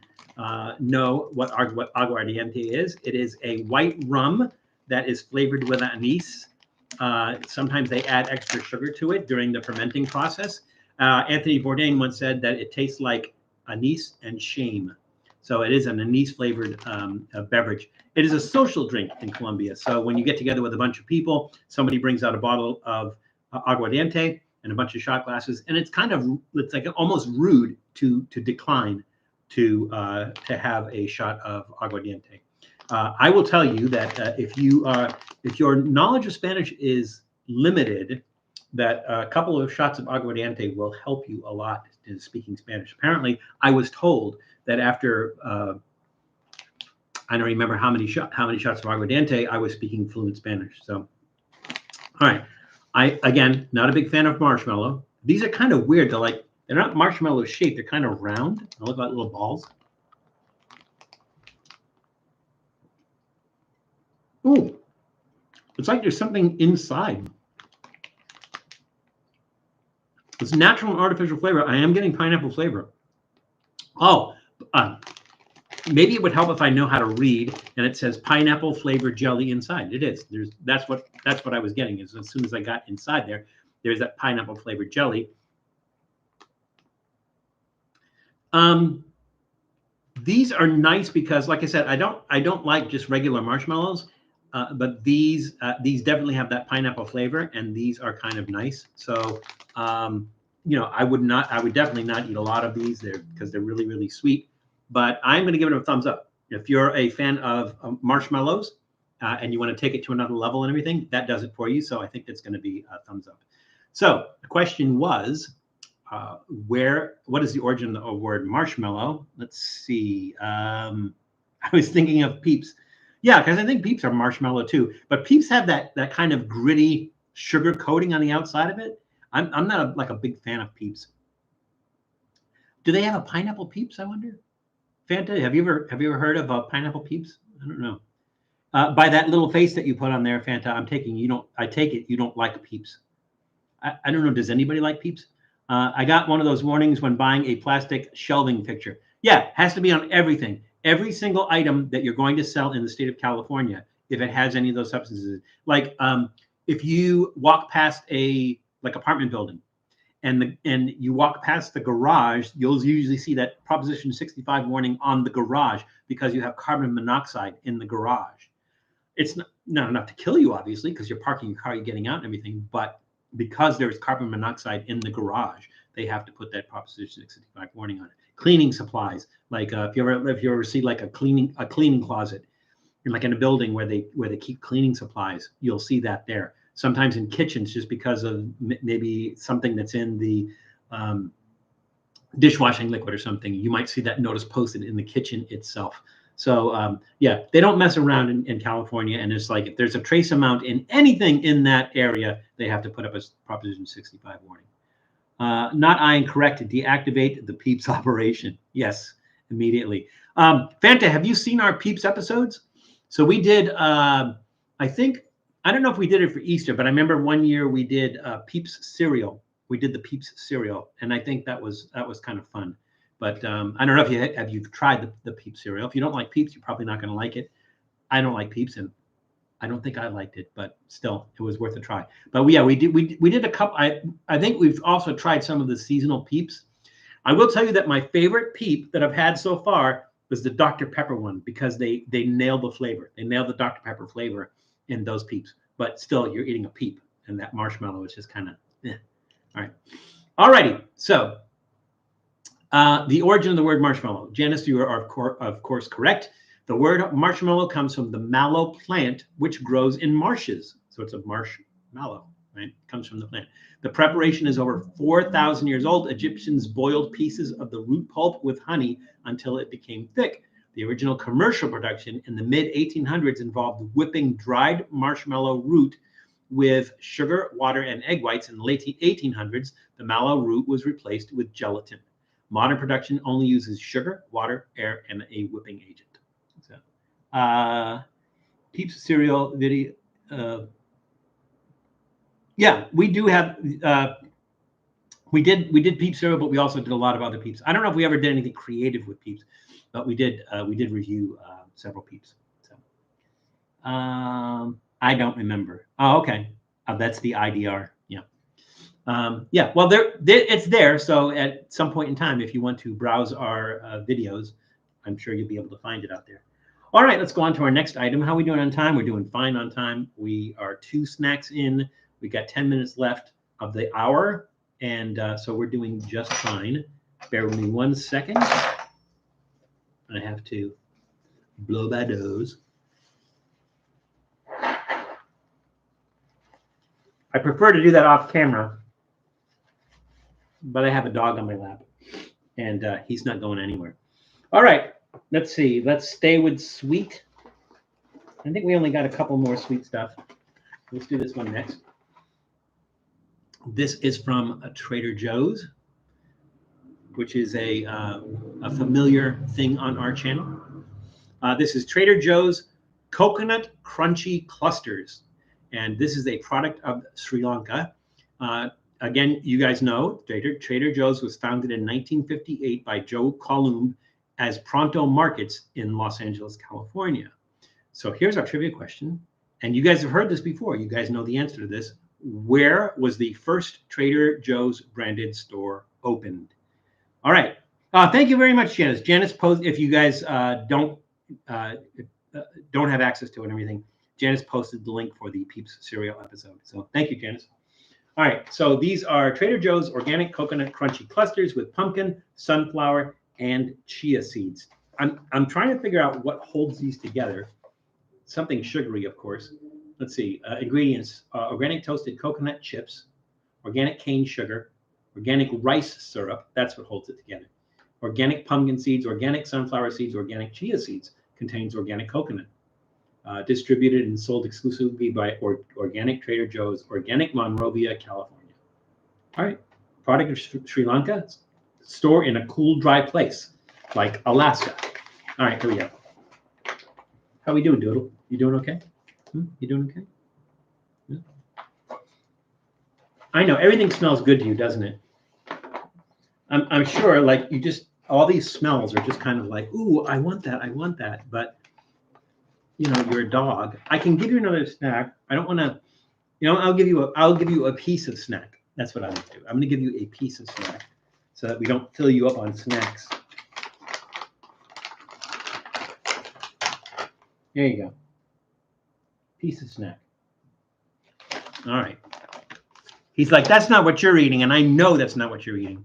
know what aguardiente is. It is a white rum that is flavored with anise. Sometimes they add extra sugar to it during the fermenting process. Anthony Bourdain once said that it tastes like anise and shame. So it is an anise-flavored beverage. It is a social drink in Colombia. So when you get together with a bunch of people, somebody brings out a bottle of aguardiente and a bunch of shot glasses, and it's like almost rude to decline to have a shot of aguardiente. I will tell you that if your knowledge of Spanish is limited, that a couple of shots of aguardiente will help you a lot in speaking Spanish. Apparently, I was told that after I don't remember how many shots of aguardiente, I was speaking fluent Spanish. So, all right. Again, not a big fan of marshmallow. These are kind of weird. They're not marshmallow shaped. They're kind of round. They look like little balls. Ooh, it's like there's something inside. It's natural and artificial flavor. I am getting pineapple flavor. Oh, maybe it would help if I know how to read. And it says pineapple flavored jelly inside. It is. That's what I was getting. Is as soon as I got inside there, there's that pineapple flavored jelly. These are nice because, like I said, I don't like just regular marshmallows. But these definitely have that pineapple flavor, and these are kind of nice. So, I would definitely not eat a lot of these because they're really, really sweet. But I'm going to give it a thumbs up. If you're a fan of marshmallows and you want to take it to another level and everything, that does it for you. So I think it's going to be a thumbs up. So the question was, what is the origin of the word marshmallow? Let's see. I was thinking of Peeps. Yeah, because I think Peeps are marshmallow too. But Peeps have that kind of gritty sugar coating on the outside of it. I'm not a big fan of Peeps. Do they have a pineapple Peeps, I wonder? Fanta, have you ever heard of pineapple Peeps? I don't know. By that little face that you put on there, Fanta, I take it you don't like Peeps. I don't know. Does anybody like Peeps? I got one of those warnings when buying a plastic shelving fixture. Yeah, has to be on everything. Every single item that you're going to sell in the state of California, if it has any of those substances, like if you walk past a apartment building, and you walk past the garage, you'll usually see that Proposition 65 warning on the garage because you have carbon monoxide in the garage. It's not enough to kill you, obviously, because you're parking your car, you're getting out and everything, but because there's carbon monoxide in the garage, they have to put that Proposition 65 warning on it. Cleaning supplies, like if you ever see like a cleaning closet, and like in a building where they keep cleaning supplies, you'll see that there. Sometimes in kitchens, just because of maybe something that's in the dishwashing liquid or something, you might see that notice posted in the kitchen itself. So yeah, they don't mess around in California, and it's like if there's a trace amount in anything in that area, they have to put up a Proposition 65 warning. Not I incorrect to deactivate the Peeps operation. Yes, immediately. Fanta, have you seen our Peeps episodes? So we did, I don't know if we did it for Easter, but I remember one year we did Peeps cereal. We did the Peeps cereal, and I think that was kind of fun. But I don't know if you've tried the Peeps cereal. If you don't like Peeps, you're probably not going to like it. I don't like Peeps, and I don't think I liked it, but still, it was worth a try. But yeah, we did a couple. I think we've also tried some of the seasonal Peeps. I will tell you that my favorite Peep that I've had so far was the Dr. Pepper one, because they nailed the flavor. They nailed the Dr. Pepper flavor in those Peeps. But still, you're eating a Peep, and that marshmallow is just kind of all right. All righty. So the origin of the word marshmallow. Janice, you are of course correct. The word marshmallow comes from the mallow plant, which grows in marshes. So it's a marshmallow, right? It comes from the plant. The preparation is over 4,000 years old. Egyptians boiled pieces of the root pulp with honey until it became thick. The original commercial production in the mid-1800s involved whipping dried marshmallow root with sugar, water, and egg whites. In the late 1800s, the mallow root was replaced with gelatin. Modern production only uses sugar, water, air, and a whipping agent. So, Peeps cereal video. Yeah, we do have. We did Peeps cereal, but we also did a lot of other Peeps. I don't know if we ever did anything creative with Peeps, but we did review several Peeps. So, I don't remember. Oh, okay. That's the IDR. Yeah. Yeah. Well, it's there. So at some point in time, if you want to browse our videos, I'm sure you'll be able to find it out there. All right, let's go on to our next item. How are we doing on time? We're doing fine on time. We are 2 snacks in. We got 10 minutes left of the hour, and so we're doing just fine. Bear with me 1 second. I have to blow my nose. I prefer to do that off camera, but I have a dog on my lap, and he's not going anywhere. All right, let's see. Let's stay with sweet. I think we only got a couple more sweet stuff. Let's do this one next. This is from Trader Joe's, which is a familiar thing on our channel. This is Trader Joe's Coconut Crunchy Clusters, and this is a product of Sri Lanka. Again, you guys know Trader Joe's was founded in 1958 by Joe Columb as Pronto Markets in Los Angeles, California. So here's our trivia question, and you guys have heard this before. You guys know the answer to this. Where was the first Trader Joe's branded store opened? All right. Thank you very much, Janice. Janice posted, if you guys don't have access to it and everything, Janice posted the link for the Peeps cereal episode. So thank you, Janice. All right. So these are Trader Joe's organic coconut crunchy clusters with pumpkin, sunflower, and chia seeds. I'm trying to figure out what holds these together. Something sugary, of course. Let's see. Ingredients: organic toasted coconut chips, organic cane sugar, organic rice syrup. That's what holds it together. Organic pumpkin seeds, organic sunflower seeds, organic chia seeds. Contains organic coconut. Distributed and sold exclusively by Organic Trader Joe's, Organic Monrovia, California. All right. Product of Sri Lanka. store in a cool, dry place like Alaska. All right, here we go. How we doing, Doodle? You doing okay? You doing okay? Yeah. I know everything smells good to you, doesn't it? I'm sure, like you just all these smells are just kind of like, ooh, I want that. But you know, you're a dog. I can give you another snack. I don't want to, you know, I'll give you a piece of snack. That's what I'm gonna do. I'm gonna give you a piece of snack so that we don't fill you up on snacks. There you go. Piece of snack. All right. He's like, that's not what you're eating, and I know that's not what you're eating.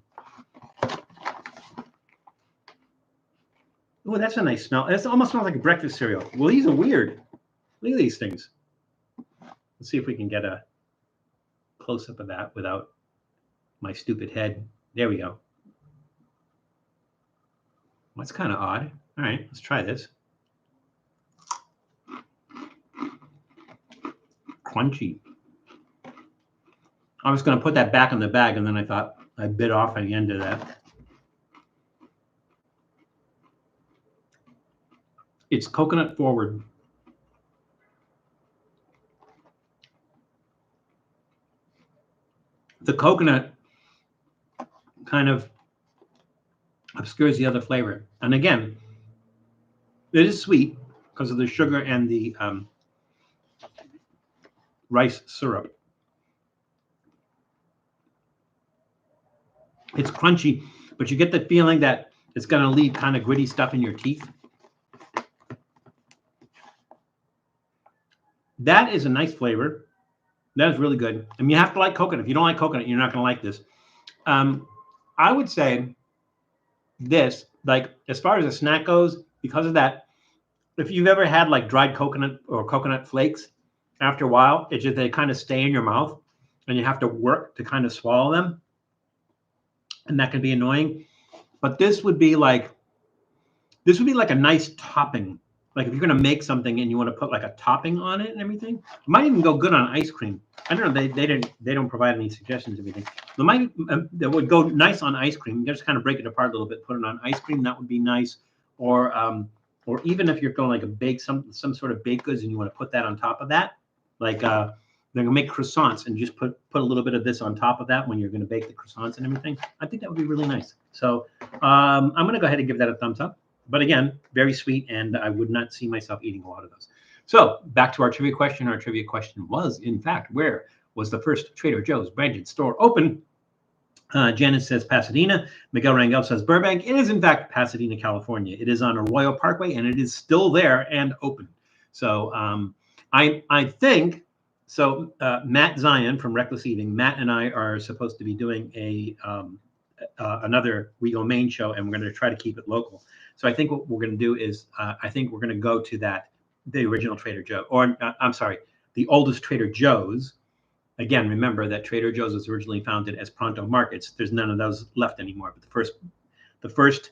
Oh, that's a nice smell. It almost smells like a breakfast cereal. Well, these are weird. Look at these things. Let's see if we can get a close-up of that without my stupid head. There we go. That's kind of odd. All right, let's try this. Crunchy. I was going to put that back in the bag, and then I thought I bit off at the end of that. It's coconut forward. The coconut kind of obscures the other flavor. And again, it is sweet because of the sugar and the rice syrup. It's crunchy, but you get the feeling that it's going to leave kind of gritty stuff in your teeth. That is a nice flavor. That is really good. I mean, you have to like coconut. If you don't like coconut, you're not going to like this. I would say this, like as far as a snack goes, because of that, if you've ever had like dried coconut or coconut flakes, after a while, it's just they kind of stay in your mouth and you have to work to kind of swallow them. And that can be annoying. But this would be like a nice topping. Like if you're going to make something and you want to put like a topping on it and everything, it might even go good on ice cream. I don't know. They don't provide any suggestions or anything. That would go nice on ice cream. You just kind of break it apart a little bit, put it on ice cream. That would be nice. Or even if you're going like a bake some sort of baked goods and you want to put that on top of that, like they're gonna make croissants and just put a little bit of this on top of that when you're going to bake the croissants and everything. I think that would be really nice. So I'm going to go ahead and give that a thumbs up. But again, very sweet, and I would not see myself eating a lot of those. So back to our trivia question. Our trivia question was, in fact, where was the first Trader Joe's branded store open? Janice says Pasadena. Miguel Rangel says Burbank. It is, in fact, Pasadena, California. It is on Arroyo Parkway, and it is still there and open. So I think, so Matt Zion from Reckless Eating, Matt and I are supposed to be doing another We Go Maine show, and we're going to try to keep it local. So I think what we're going to do is I think we're going to go to the original Trader Joe, or I'm sorry, the oldest Trader Joe's. Again, remember that Trader Joe's was originally founded as Pronto Markets. There's none of those left anymore. But the first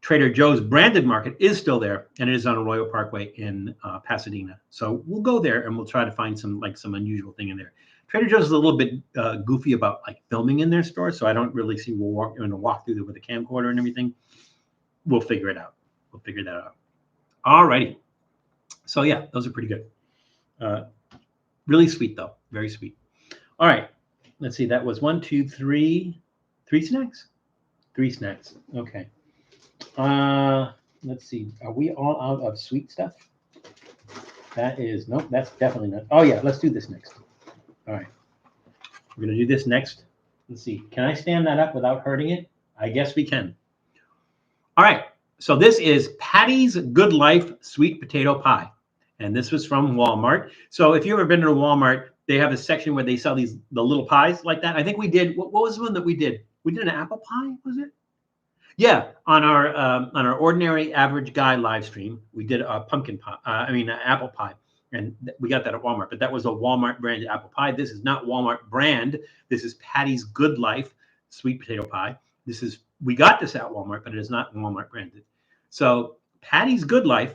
Trader Joe's branded market is still there, and it is on Arroyo Parkway in Pasadena. So we'll go there and we'll try to find some unusual thing in there. Trader Joe's is a little bit goofy about like filming in their store, so I don't really see we're going to walk through there with a camcorder and everything. We'll figure it out. We'll figure that out. All righty. So yeah, those are pretty good. Really sweet though, very sweet. All right, let's see. That was 1, 2, 3 snacks. 3 snacks. Okay. Let's see. Are we all out of sweet stuff? That is nope. That's definitely not. Oh yeah, let's do this next. All right, we're gonna do this next. Let's see. Can I stand that up without hurting it? I guess we can. All right, so this is Patti's Good Life Sweet Potato Pie. And this was from Walmart. So if you've ever been to Walmart, they have a section where they sell the little pies like that. I think we did, what was the one that we did? We did an apple pie, was it? Yeah, on our ordinary average guy live stream, we did a pumpkin pie, an apple pie. And we got that at Walmart, but that was a Walmart branded apple pie. This is not Walmart brand. This is Patti's Good Life Sweet Potato Pie. We got this at Walmart, but it is not Walmart branded. So Patti's Good Life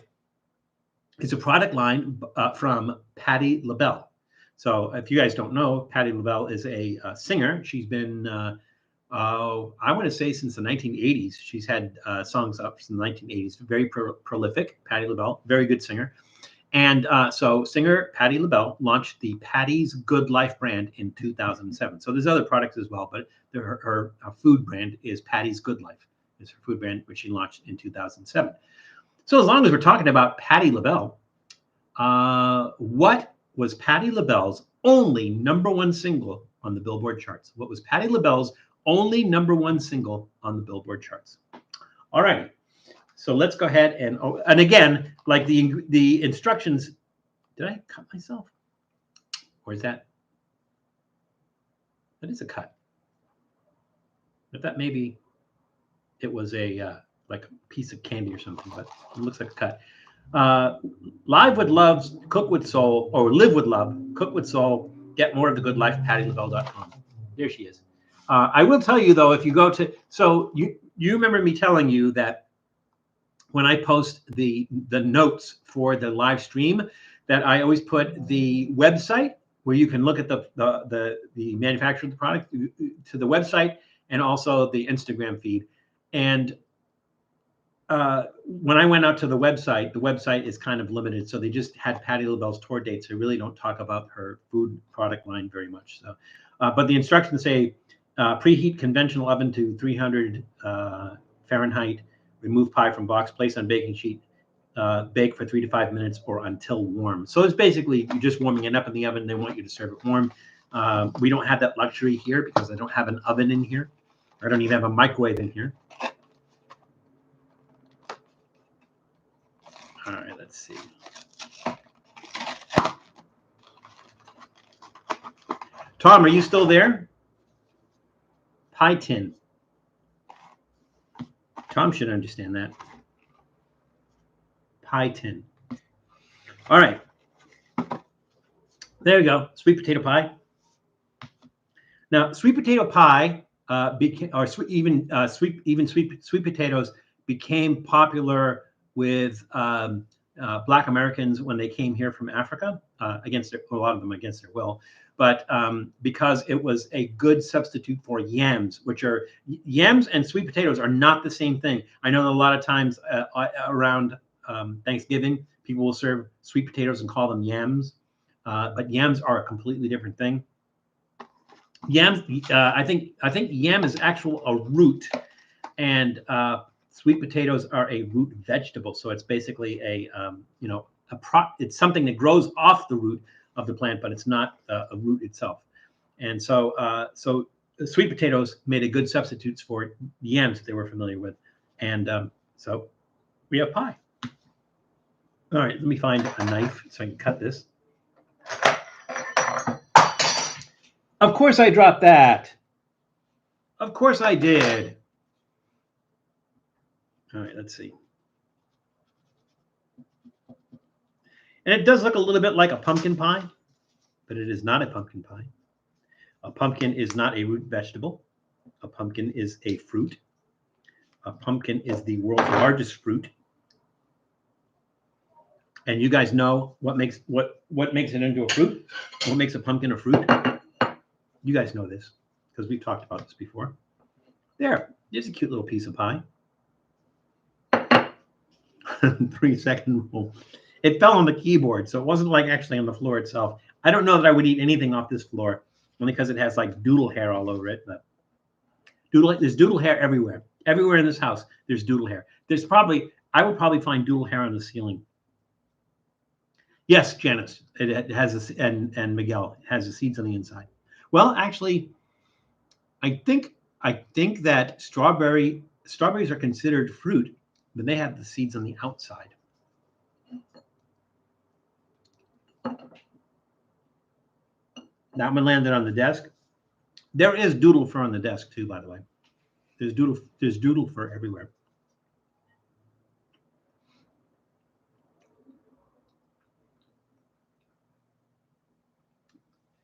is a product line from Patti LaBelle. So if you guys don't know, Patti LaBelle is a singer. She's been I want to say since the 1980s. She's had songs up since the 1980s. Very prolific. Patti LaBelle, very good singer. And so singer Patti LaBelle launched the Patti's Good Life brand in 2007. So there's other products as well, but her food brand is Patti's Good Life. Is her food brand, which she launched in 2007. So as long as we're talking about Patti LaBelle, what was Patti LaBelle's only #1 single on the Billboard charts? What was Patti LaBelle's only #1 single on the Billboard charts? All right. So let's go ahead and again, like the instructions. Did I cut myself? Or is that is a cut? But that maybe it was a like a piece of candy or something, but it looks like a cut. Live with Love, Cook with Soul, or Live with Love, Cook with Soul. Get more of the good life at PattiLaBelle.com. There she is. I will tell you though, if you go to, so you remember me telling you that when I post the notes for the live stream, that I always put the website where you can look at the manufacturer of the product to the website and also the Instagram feed. And when I went out to the website is kind of limited. So they just had Patti LaBelle's tour dates. They really don't talk about her food product line very much. So, but the instructions say preheat conventional oven to 300 Fahrenheit. Remove pie from box, place on baking sheet, bake for 3 to 5 minutes or until warm. So it's basically you're just warming it up in the oven. They want you to serve it warm. We don't have that luxury here because I don't have an oven in here. I don't even have a microwave in here. All right, let's see. Tom, are you still there? Pie tin. Tom should understand that. Pie tin. All right. There you go. Sweet potato pie. Now, sweet potato pie sweet potatoes became popular with Black Americans when they came here from Africa, a lot of them against their will. But because it was a good substitute for yams, which are yams and sweet potatoes are not the same thing. I know a lot of times around Thanksgiving, people will serve sweet potatoes and call them yams, but yams are a completely different thing. Yams, I think yam is a root, and sweet potatoes are a root vegetable. So it's basically it's something that grows off the root of the plant, but it's not a root itself. And so sweet potatoes made a good substitutes for yams that they were familiar with. And so we have pie. All right, let me find a knife so I can cut this. Of course I dropped that. Of course I did. All right, let's see. And it does look a little bit like a pumpkin pie, but it is not a pumpkin pie. A pumpkin is not a root vegetable. A pumpkin is a fruit. A pumpkin is the world's largest fruit. And you guys know what makes it into a fruit? What makes a pumpkin a fruit? You guys know this because we've talked about this before. There's a cute little piece of pie. 3-second rule. It fell on the keyboard, so it wasn't like actually on the floor itself. I don't know that I would eat anything off this floor, only because it has like doodle hair all over it. But there's doodle hair everywhere. Everywhere in this house, there's doodle hair. I would probably find doodle hair on the ceiling. Yes, Janice, it has and Miguel, it has the seeds on the inside. Well, actually, I think that strawberries are considered fruit, but they have the seeds on the outside. That one landed on the desk. There is doodle fur on the desk too, by the way. There's doodle fur everywhere.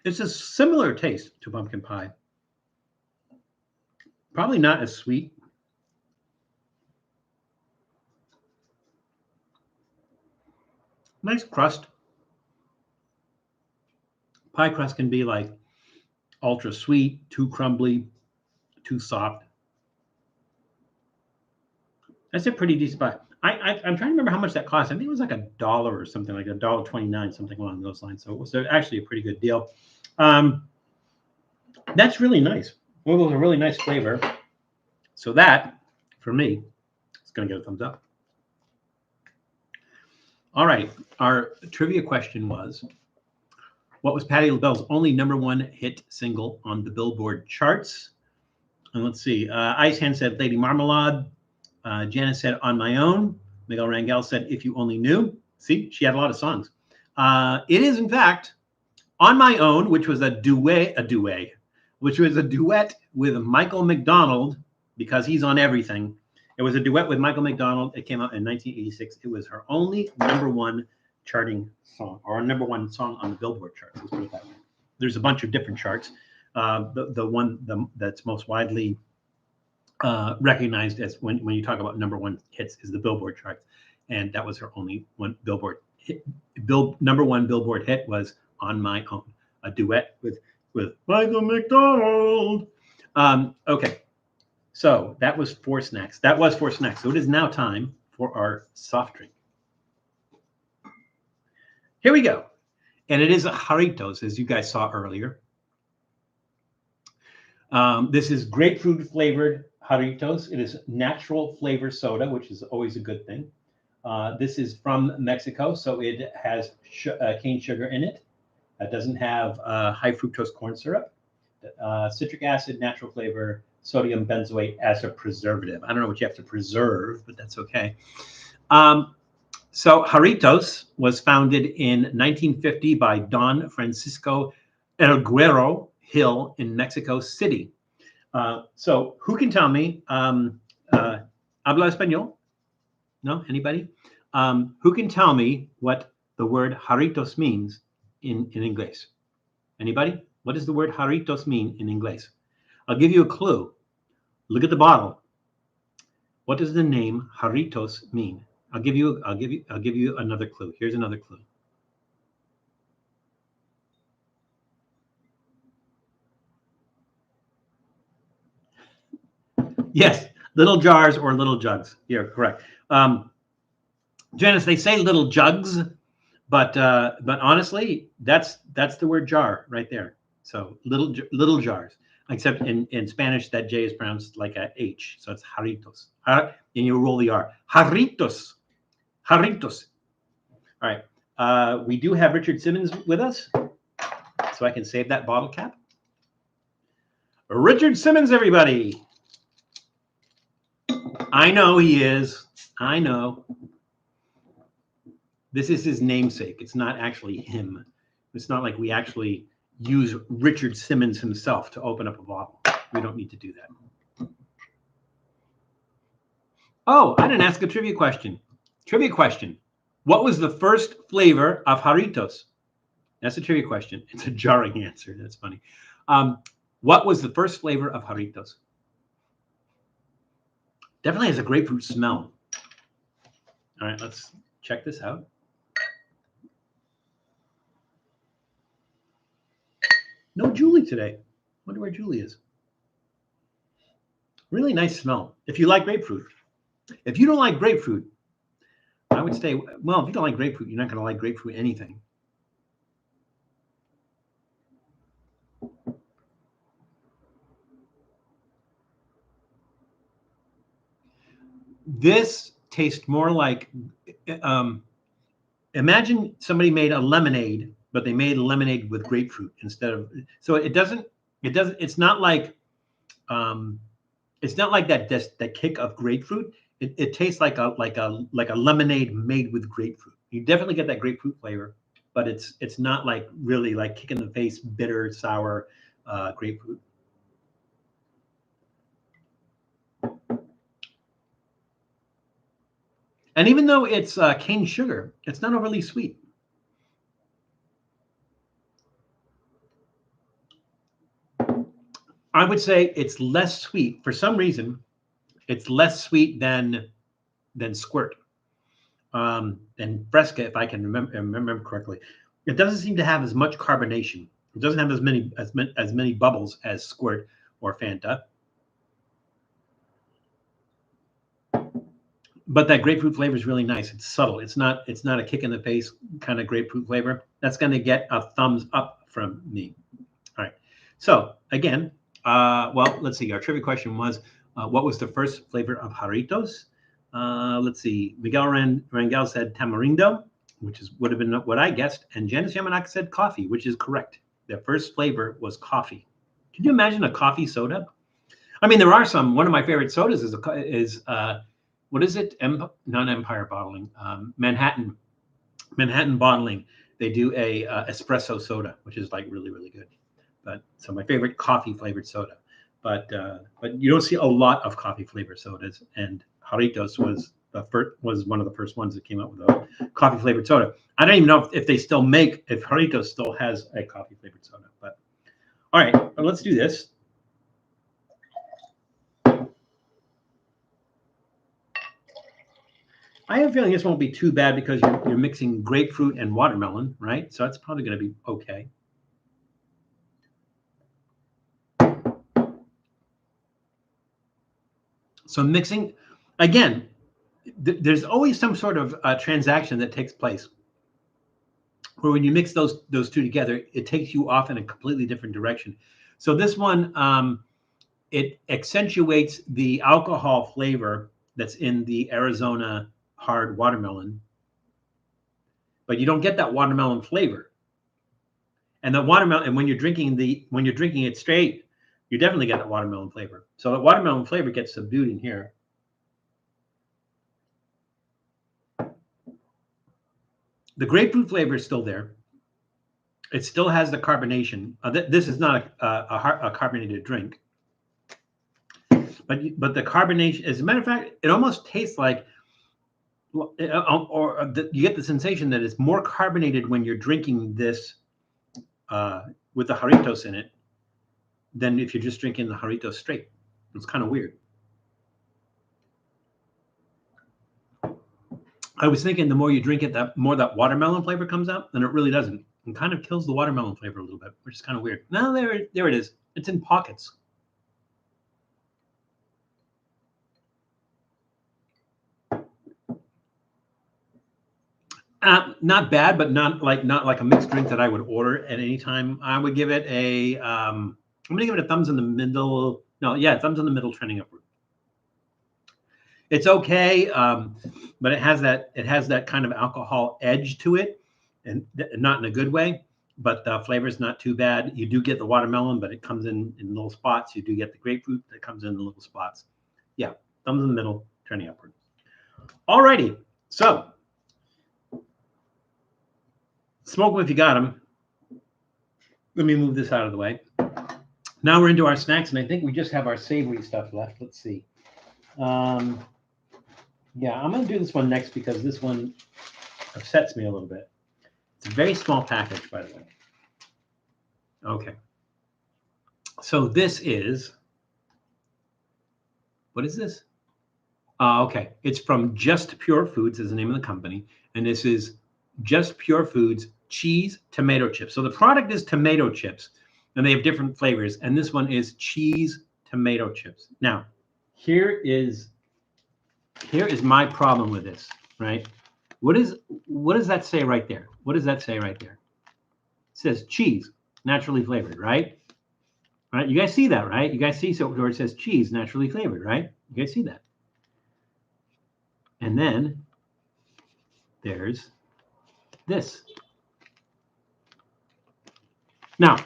It's a similar taste to pumpkin pie. Probably not as sweet. Nice crust. Pie crust can be like ultra sweet, too crumbly, too soft. That's a pretty decent buy. I'm trying to remember how much that cost. I think it was like $1 or something, like $1.29, something along those lines. So it was actually a pretty good deal. That's really nice. Well, it was a really nice flavor. So that, for me, is going to get a thumbs up. All right. Our trivia question was, what was Patti LaBelle's only #1 hit single on the Billboard charts? And let's see. Ice Hand said Lady Marmalade. Janice said On My Own. Miguel Rangel said If You Only Knew. See, she had a lot of songs. It is, in fact, On My Own, which was a duet with Michael McDonald, because he's on everything. It was a duet with Michael McDonald. It came out in 1986. It was her only #1 charting song, or #1 song on the Billboard charts. Let's put it that way. There's a bunch of different charts. The one that's most widely recognized as when you talk about #1 hits is the Billboard charts, and that was her only one Billboard hit. #1 Billboard hit was On My Own, a duet with Michael McDonald. Okay, so that was 4 snacks. So it is now time for our soft drink. Here we go, and it is a Jarritos, as you guys saw earlier. This is grapefruit flavored Jarritos. It is natural flavor soda, which is always a good thing. This is from Mexico, so it has cane sugar in it. It doesn't have high fructose corn syrup. Citric acid, natural flavor, sodium benzoate as a preservative. I don't know what you have to preserve, but that's okay. So Jarritos was founded in 1950 by Don Francisco Elguero Hill in Mexico City. So who can tell me, habla español? No, anybody? Who can tell me what the word Jarritos means in English? Anybody? What does the word Jarritos mean in English? I'll give you a clue. Look at the bottle. What does the name Jarritos mean? I'll give you another clue. Here's another clue. Yes, little jars or little jugs. You're correct. Janice, they say little jugs, but honestly, that's the word jar right there. So little jars. Except in Spanish, that J is pronounced like a H, so it's Jarritos. And you roll the R. Jarritos. Jarritos. All right. We do have Richard Simmons with us, so I can save that bottle cap. Richard Simmons, everybody. I know he is. I know. This is his namesake. It's not actually him. It's not like we actually use Richard Simmons himself to open up a bottle. We don't need to do that. Oh, I didn't ask a trivia question. Trivia question. What was the first flavor of Jarritos? That's a trivia question. It's a jarring answer. That's funny. What was the first flavor of Jarritos? Definitely has a grapefruit smell. All right, let's check this out. No Julie today. Wonder where Julie is. Really nice smell. If you like grapefruit. If you don't like grapefruit, I would say, well, if you don't like grapefruit, you're not going to like grapefruit anything. This tastes more like, imagine somebody made a lemonade, but they made a lemonade with grapefruit instead of, so it's not like that kick of grapefruit. It tastes like a lemonade made with grapefruit. You definitely get that grapefruit flavor, but it's not like really like kick in the face, bitter, sour grapefruit. And even though it's cane sugar, it's not overly sweet. I would say it's less sweet. For some reason, it's less sweet than Squirt, and Fresca, if I can remember correctly. It doesn't seem to have as much carbonation. It doesn't have as many bubbles as Squirt or Fanta. But that grapefruit flavor is really nice. It's subtle. It's not a kick in the face kind of grapefruit flavor. That's going to get a thumbs up from me. All right. So again, well, let's see. Our trivia question was, what was the first flavor of Jarritos? Let's see. Miguel Rangel said tamarindo, which would have been what I guessed, and Janice Yamanaka said coffee, which is correct. The first flavor was coffee. Can you imagine a coffee soda? I mean, there are some. One of my favorite sodas is what is it? Not Empire Bottling. Manhattan Bottling. They do a espresso soda, which is like really, really good. But so my favorite coffee flavored soda. But you don't see a lot of coffee flavored sodas, and Jarritos was one of the first ones that came out with a coffee flavored soda. I don't even know if Jarritos still has a coffee flavored soda. But all right, well, let's do this. I have a feeling this won't be too bad because you're mixing grapefruit and watermelon, right? So that's probably going to be okay. So mixing, again, there's always some sort of transaction that takes place where when you mix those two together, it takes you off in a completely different direction. So this one, it accentuates the alcohol flavor that's in the Arizona hard watermelon, but you don't get that watermelon flavor. And the watermelon, and when you're drinking it straight, you definitely get that watermelon flavor. So the watermelon flavor gets subdued in here. The grapefruit flavor is still there. It still has the carbonation. This is not a carbonated drink, but the carbonation, as a matter of fact, it almost tastes like, you get the sensation that it's more carbonated when you're drinking this with the Jarritos in it than if you're just drinking the Jarritos straight. It's kind of weird. I was thinking the more you drink it, the more that watermelon flavor comes out, and it really doesn't. It kind of kills the watermelon flavor a little bit, which is kind of weird. No, there it is. It's in pockets. Not bad, but not like a mixed drink that I would order at any time. I would give it a I'm gonna give it a thumbs in the middle. No, yeah, thumbs in the middle, trending upward. It's okay, but it has that kind of alcohol edge to it, and not in a good way. But the flavor is not too bad. You do get the watermelon, but it comes in little spots. You do get the grapefruit that comes in the little spots. Yeah, thumbs in the middle, trending upward. All righty, so smoke them if you got them. Let me move this out of the way. Now we're into our snacks, and I think we just have our savory stuff left. Let's see. Yeah, I'm going to do this one next because this one upsets me a little bit. It's a very small package, by the way. Okay. So this is, what is this? Okay. It's from Just Pure Foods is the name of the company. And this is Just Pure Foods cheese tomato chips. So the product is tomato chips, and they have different flavors. And this one is cheese tomato chips. Now, here is my problem with this, right? What does that say right there? What does that say right there? It says cheese, naturally flavored, right? Right? You guys see that, right? You guys see where it says cheese, naturally flavored, right? You guys see that? And then there's this. Now,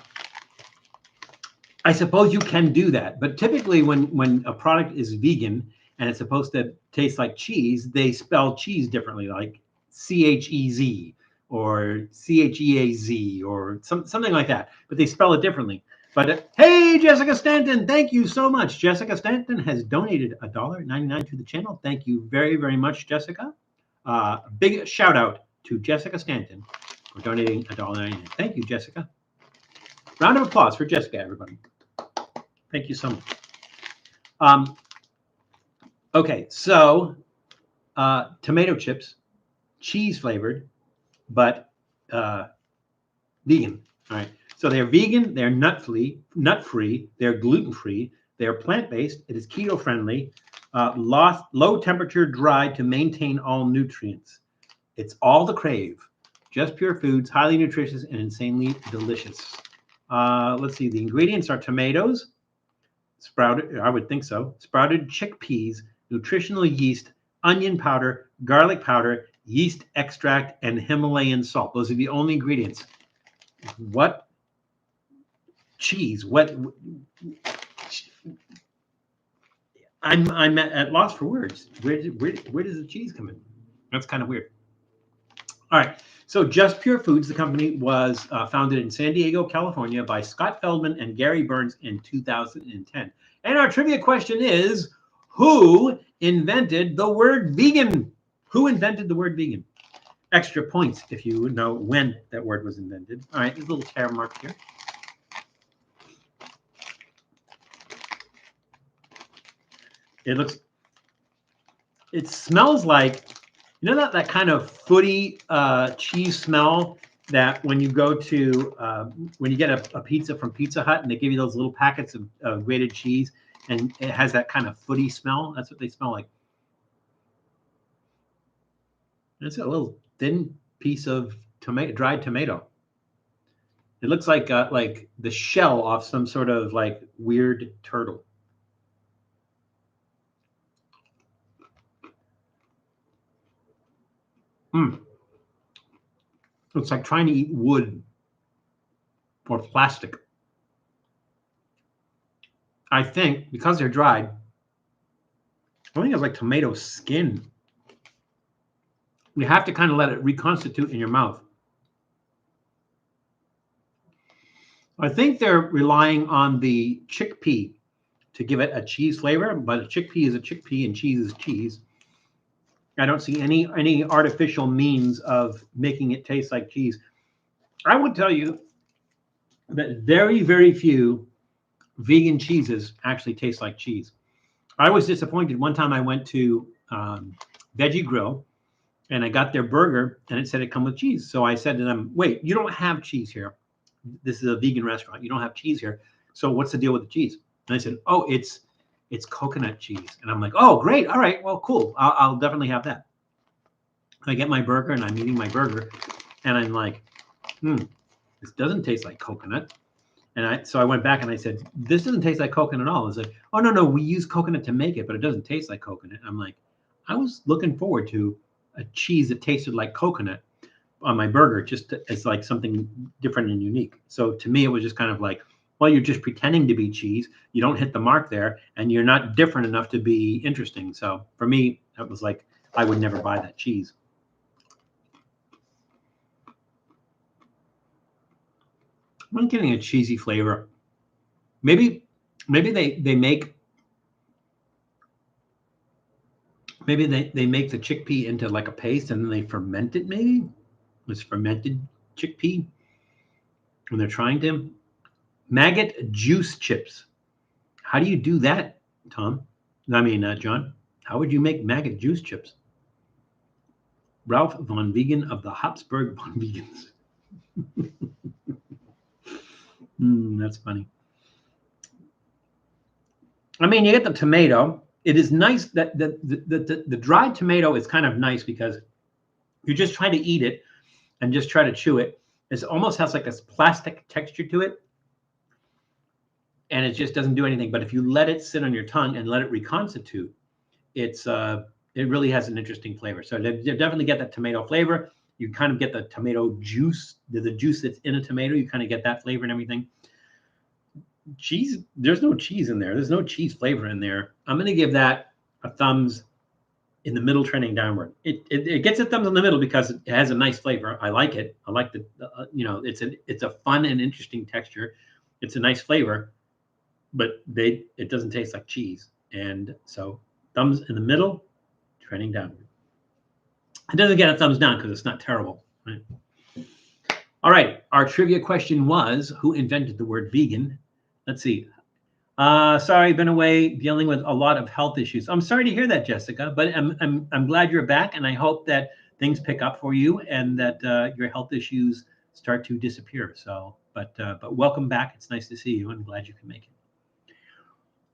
I suppose you can do that, but typically when a product is vegan and it's supposed to taste like cheese, they spell cheese differently, like CHEZ or CHEAZ or something like that, but they spell it differently. But hey, Jessica Stanton, thank you so much. Jessica Stanton has donated $1.99 to the channel. Thank you very, very much, Jessica. Big shout out to Jessica Stanton for donating $1.99. Thank you, Jessica. Round of applause for Jessica, everybody. Thank you so much. Okay, so tomato chips, cheese flavored, but vegan. All right. So they're vegan, they're nut free, they're gluten free, they're plant based. It is keto friendly. Low temperature, dry to maintain all nutrients. It's all the crave. Just pure foods, highly nutritious and insanely delicious. Let's see. The ingredients are tomatoes, sprouted. I would think so. Sprouted chickpeas, nutritional yeast, onion powder, garlic powder, yeast extract, and Himalayan salt. Those are the only ingredients. What cheese? What? I'm at loss for words. Where does the cheese come in? That's kind of weird. All right. So Just Pure Foods, the company, was founded in San Diego, California by Scott Feldman and Gary Burns in 2010. And our trivia question is, who invented the word vegan? Who invented the word vegan? Extra points if you know when that word was invented. All right, there's a little tear mark here. It smells like, you know, that kind of footy cheese smell that when you go to, when you get a pizza from Pizza Hut and they give you those little packets of grated cheese and it has that kind of footy smell. That's what they smell like. It's a little thin piece of dried tomato. It looks like the shell off some sort of like weird turtle. It's like trying to eat wood or plastic. I think because they're dried, I think it's like tomato skin. You have to kind of let it reconstitute in your mouth. I think they're relying on the chickpea to give it a cheese flavor, but a chickpea is a chickpea and cheese is cheese. I don't see any artificial means of making it taste like cheese. I would tell you that very, very few vegan cheeses actually taste like cheese. I was disappointed. One time I went to Veggie Grill and I got their burger and it said it come with cheese. So I said to them, wait, you don't have cheese here. This is a vegan restaurant. You don't have cheese here. So what's the deal with the cheese? And I said, oh, it's coconut cheese. And I'm like, oh, great. All right. Well, cool. I'll definitely have that. I get my burger and I'm eating my burger and I'm like, this doesn't taste like coconut. And so I went back and I said, this doesn't taste like coconut at all. It's like, oh, no, we use coconut to make it, but it doesn't taste like coconut. I'm like, I was looking forward to a cheese that tasted like coconut on my burger, just as like something different and unique. So to me, it was just kind of like, well, you're just pretending to be cheese. You don't hit the mark there and you're not different enough to be interesting. So for me, that was like, I would never buy that cheese. I'm getting a cheesy flavor. Maybe they make the chickpea into like a paste and then they ferment it. Maybe it's fermented chickpea when they're trying to. Maggot juice chips. How do you do that, Tom? I mean, John. How would you make maggot juice chips? Ralph Von Vegan of the Habsburg Von Vegans. That's funny. I mean, you get the tomato. It is nice that the dried tomato is kind of nice because you just try to eat it and just try to chew it. It almost has like this plastic texture to it. And it just doesn't do anything. But if you let it sit on your tongue and let it reconstitute, it really has an interesting flavor. So you definitely get that tomato flavor. You kind of get the tomato juice, the juice that's in a tomato. You kind of get that flavor and everything. Cheese, there's no cheese in there. There's no cheese flavor in there. I'm going to give that a thumbs in the middle, trending downward. It gets a thumbs in the middle because it has a nice flavor. I like it. I like it's a fun and interesting texture. It's a nice flavor, but it doesn't taste like cheese. And so thumbs in the middle, trending downward. It doesn't get a thumbs down because it's not terrible. Right? All right. Our trivia question was, who invented the word vegan? Let's see. Sorry, been away dealing with a lot of health issues. I'm sorry to hear that, Jessica, but I'm glad you're back, and I hope that things pick up for you and that your health issues start to disappear. So, but welcome back. It's nice to see you. I'm glad you can make it.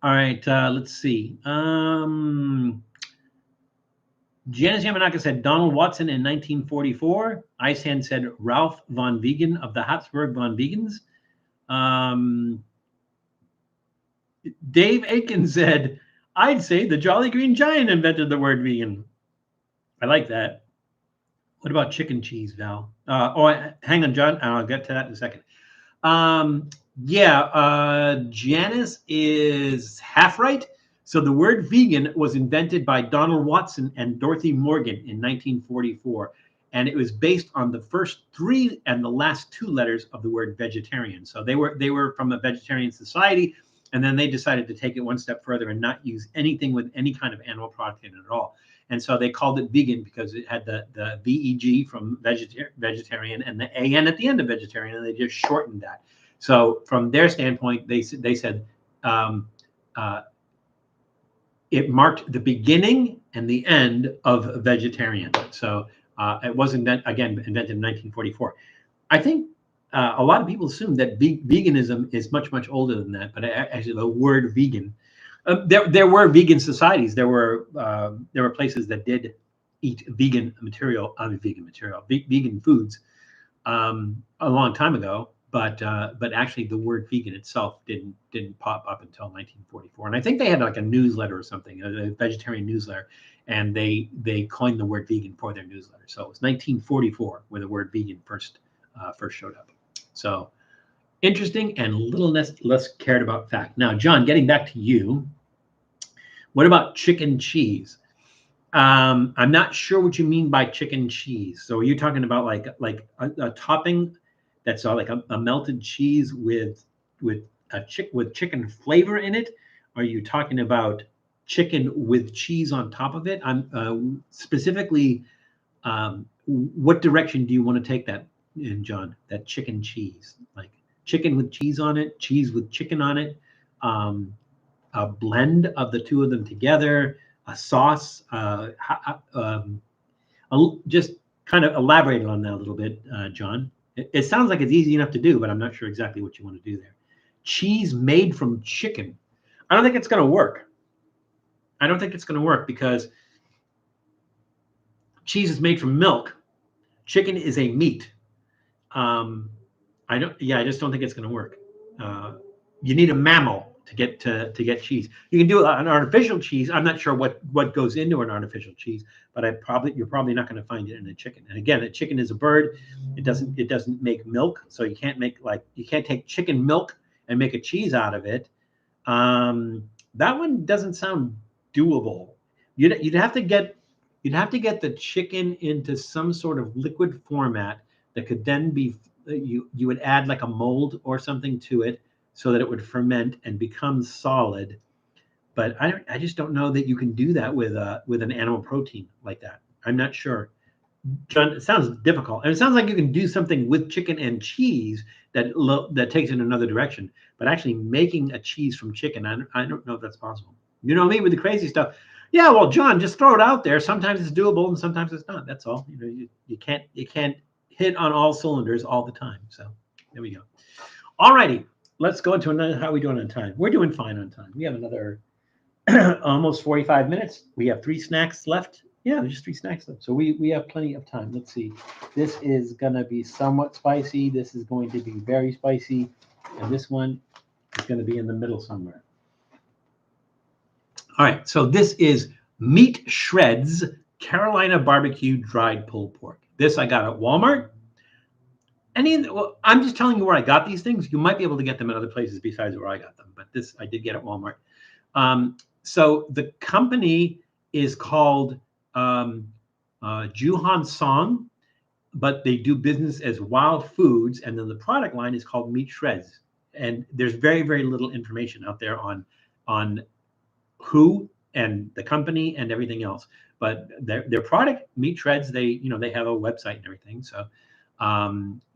All right, let's see. Janice Yamanaka said Donald Watson in 1944. Ice Hand said Ralph von Vegan of the Habsburg von Vegans. Dave Aiken said, I'd say the Jolly Green Giant invented the word vegan. I like that. What about chicken cheese, Val? Hang on, John. I'll get to that in a second. Janice is half right. So the word vegan was invented by Donald Watson and Dorothy Morgan in 1944. And it was based on the first 3 and the last 2 letters of the word vegetarian. So they were from a vegetarian society, and then they decided to take it one step further and not use anything with any kind of animal product in it at all. And so they called it vegan because it had the VEG from vegetarian and the AN at the end of vegetarian, and they just shortened that. So from their standpoint, they said it marked the beginning and the end of vegetarian. So it was invented in 1944. I think a lot of people assume that veganism is much, much older than that. But actually, the word vegan, there were vegan societies. There were places that did eat vegan foods a long time ago. But actually, the word vegan itself didn't pop up until 1944. And I think they had like a newsletter or something, a vegetarian newsletter, and they coined the word vegan for their newsletter. So it was 1944 where the word vegan first showed up. So interesting and a little less cared about fact. Now, John, getting back to you, what about chicken cheese? I'm not sure what you mean by chicken cheese. So are you talking about like a topping that's like a melted cheese with chicken flavor in it? Are you talking about chicken with cheese on top of it? I'm specifically, what direction do you want to take that in, John? That chicken cheese, like chicken with cheese on it, cheese with chicken on it, a blend of the two of them together, a sauce. Just kind of elaborate on that a little bit, John. It sounds like it's easy enough to do, but I'm not sure exactly what you want to do there. Cheese made from chicken. I don't think it's going to work. I don't think it's going to work because cheese is made from milk. Chicken is a meat. I just don't think it's going to work. You need a mammal to get cheese. You can do an artificial cheese. I'm not sure what goes into an artificial cheese, but you're probably not going to find it in a chicken. And again, a chicken is a bird. It doesn't make milk, so you can't take chicken milk and make a cheese out of it. That one doesn't sound doable. You'd have to get the chicken into some sort of liquid format that could then be you would add like a mold or something to it so that it would ferment and become solid. But I just don't know that you can do that with an animal protein like that. I'm not sure. John, it sounds difficult. And it sounds like you can do something with chicken and cheese that takes it in another direction. But actually making a cheese from chicken, I don't know if that's possible. You know me with the crazy stuff. Yeah, well, John, just throw it out there. Sometimes it's doable and sometimes it's not. That's all. You can't hit on all cylinders all the time. So there we go. All righty. Let's go into another. How are we doing on time? We're doing fine on time. We have another almost 45 minutes. We have 3 snacks left. Yeah, there's just 3 snacks left. So we have plenty of time. Let's see. This is going to be somewhat spicy. This is going to be very spicy. And this one is going to be in the middle somewhere. All right. So this is Meat Shredz Carolina BBQ dried pulled pork. This I got at Walmart. I'm just telling you where I got these things. You might be able to get them at other places besides where I got them. But this I did get at Walmart. So the company is called Juhan Song, but they do business as Wild Foods, and then the product line is called Meat Shredz. And there's very, very little information out there on who and the company and everything else. But their product, Meat Shredz, they have a website and everything. So,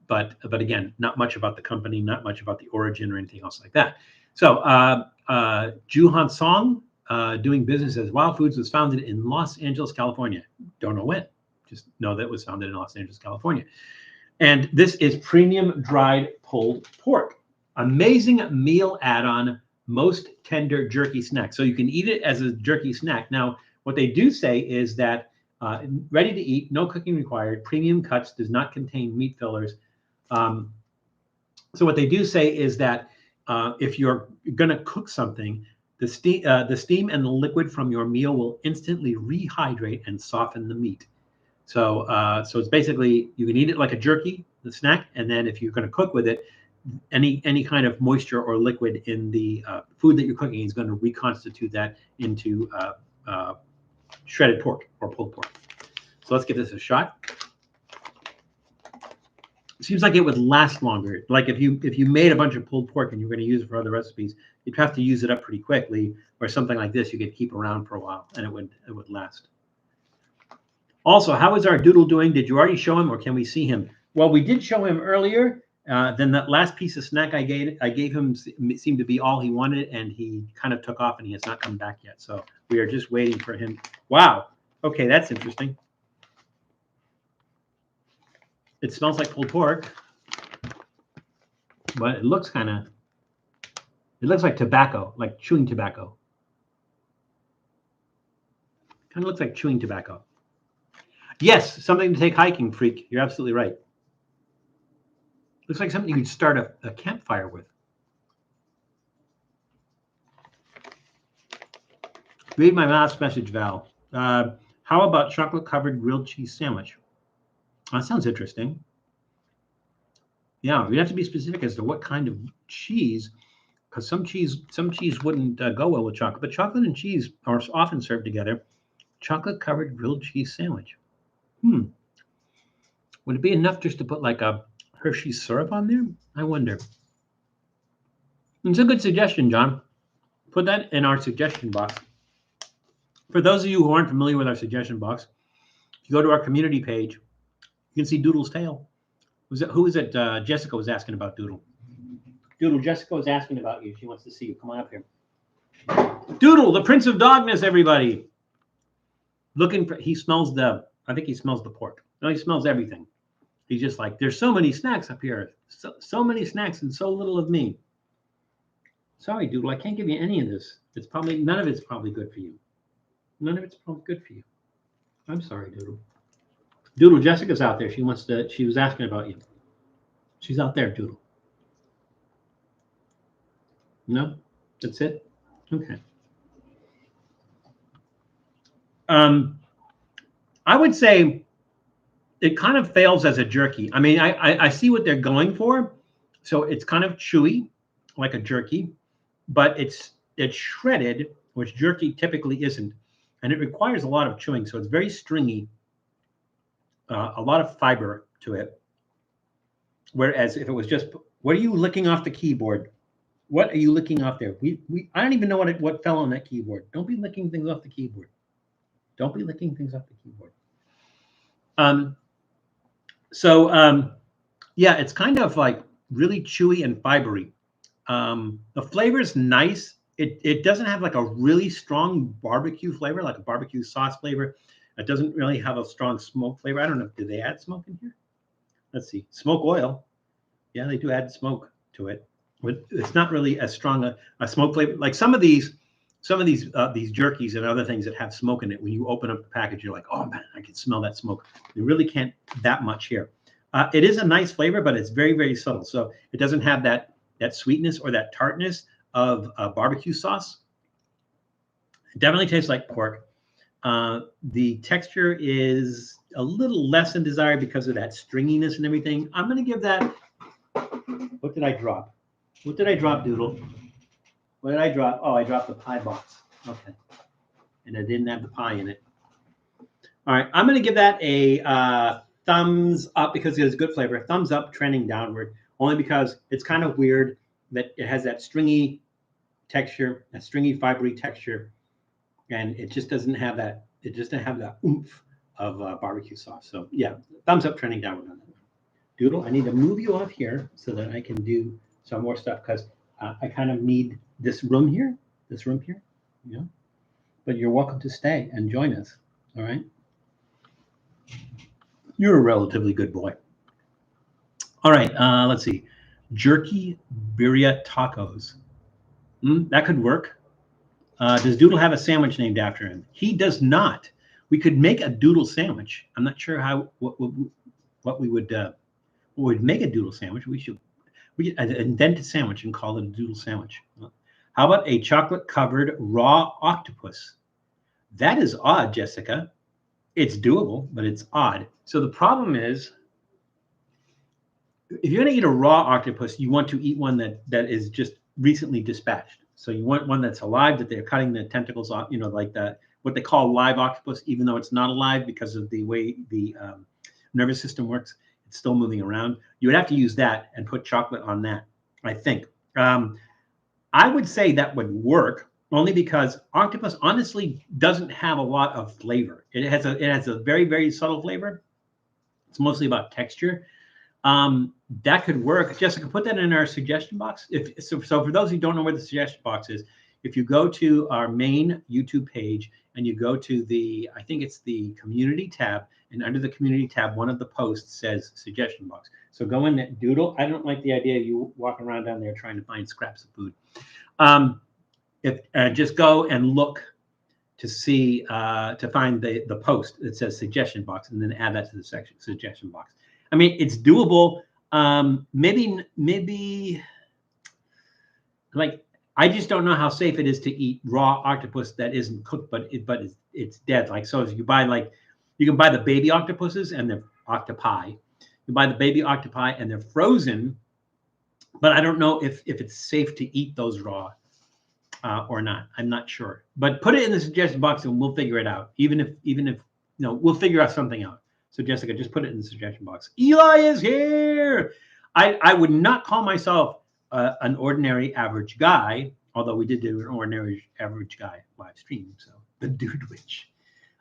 but again, not much about the company, not much about the origin or anything else like that. So, Juhan Song, doing business as Wild Foods, was founded in Los Angeles, California. Don't know when, just know that it was founded in Los Angeles, California. And this is premium dried pulled pork. Amazing meal add-on most tender jerky snack. So you can eat it as a jerky snack. Now, what they do say is that ready to eat, no cooking required, premium cuts, does not contain meat fillers. So what they do say is that if you're going to cook something, the steam and the liquid from your meal will instantly rehydrate and soften the meat. So it's basically, you can eat it like a jerky, the snack, and then if you're going to cook with it, any kind of moisture or liquid in the food that you're cooking is going to reconstitute that into shredded pork or pulled pork. So let's give this a shot. Seems like it would last longer. Like if you made a bunch of pulled pork and you're going to use it for other recipes, you'd have to use it up pretty quickly. Or something like this, you could keep around for a while and it would last. Also, how is our Doodle doing? Did you already show him, or can we see him? Well, we did show him earlier. Then that last piece of snack I gave him seemed to be all he wanted, and he kind of took off, and he has not come back yet. So we are just waiting for him. Wow. Okay, that's interesting. It smells like pulled pork, but it looks like tobacco, like chewing tobacco. Kind of looks like chewing tobacco. Yes, something to take hiking, freak. You're absolutely right. Looks like something you could start a campfire with. Read my last message, Val. How about chocolate-covered grilled cheese sandwich? That sounds interesting. Yeah, we'd have to be specific as to what kind of cheese, because some cheese wouldn't go well with chocolate, but chocolate and cheese are often served together. Chocolate-covered grilled cheese sandwich. Would it be enough just to put like a Hershey syrup on there? I wonder. It's a good suggestion, John. Put that in our suggestion box. For those of you who aren't familiar with our suggestion box, if you go to our community page, you can see Doodle's tail. Who is it? Jessica was asking about Doodle. Doodle, Jessica was asking about you. She wants to see you. Come on up here. Doodle, the Prince of Dogness, everybody. He smells I think he smells the pork. No, he smells everything. He's just like, there's so many snacks up here. So many snacks and so little of me. Sorry, Doodle, I can't give you any of this. None of it's probably good for you. None of it's probably good for you. I'm sorry, Doodle. Doodle, Jessica's out there. She was asking about you. She's out there, Doodle. No? That's it? Okay. I would say it kind of fails as a jerky. I mean, I see what they're going for. So it's kind of chewy, like a jerky, but it's shredded, which jerky typically isn't. And it requires a lot of chewing. So it's very stringy, a lot of fiber to it. Whereas if it was just, what are you licking off the keyboard? What are you licking off there? I don't even know what fell on that keyboard. Don't be licking things off the keyboard. Don't be licking things off the keyboard. Yeah, it's kind of like really chewy and fibery. The flavor's nice. It doesn't have like a really strong barbecue flavor, like a barbecue sauce flavor. It doesn't really have a strong smoke flavor. I don't know. Do they add smoke in here? Let's see. Smoke oil. Yeah, they do add smoke to it. But it's not really as strong a smoke flavor. Like some of these jerkies and other things that have smoke in it, when you open up the package, you're like, oh man, I can smell that smoke. You really can't that much here. It is a nice flavor, but it's very, very subtle. So it doesn't have that sweetness or that tartness of barbecue sauce. It definitely tastes like pork. The texture is a little less than desired because of that stringiness and everything. I'm going to give that, what did I drop? What did I drop, Doodle? What did I drop? Oh, I dropped the pie box. Okay. And I didn't have the pie in it. All right. I'm going to give that a thumbs up because it has good flavor. Thumbs up, trending downward, only because it's kind of weird that it has that stringy texture, that stringy, fibery texture. And it just doesn't have that. It just doesn't have that oomph of barbecue sauce. So yeah, thumbs up, trending downward on that. Doodle, I need to move you off here so that I can do some more stuff because I kind of need this room here. Yeah. But you're welcome to stay and join us. All right. You're a relatively good boy. All right. Let's see. Jerky birria tacos. That could work. Does Doodle have a sandwich named after him? He does not. We could make a Doodle sandwich. I'm not sure what we would make a Doodle sandwich. We could invent a sandwich and call it a Doodle sandwich. How about a chocolate covered raw octopus? That is odd, Jessica. It's doable, but it's odd. So the problem is, if you're going to eat a raw octopus, you want to eat one that is just recently dispatched. So you want one that's alive, that they're cutting the tentacles off, like what they call live octopus, even though it's not alive because of the way the nervous system works. It's still moving around. You would have to use that and put chocolate on that, I think. I would say that would work only because octopus honestly doesn't have a lot of flavor. It has a very, very subtle flavor. It's mostly about texture. That could work. Jessica, put that in our suggestion box. So for those who don't know where the suggestion box is, if you go to our main YouTube page and you go to I think it's the community tab, and under the community tab, one of the posts says suggestion box. So go in there, Doodle. I don't like the idea of you walking around down there trying to find scraps of food. Just go and look to see to find the post that says suggestion box, and then add that to the section suggestion box. I mean, it's doable. Maybe like, I just don't know how safe it is to eat raw octopus that isn't cooked, but it's dead. Like, so if you buy you can buy the baby octopuses and they're octopi. You buy the baby octopi and they're frozen, but I don't know if it's safe to eat those raw or not. I'm not sure. But put it in the suggestion box and we'll figure it out. Even if we'll figure out something out. So Jessica, just put it in the suggestion box. Eli is here. I would not call myself an ordinary average guy, although we did do an ordinary average guy live stream. So the Dude Witch.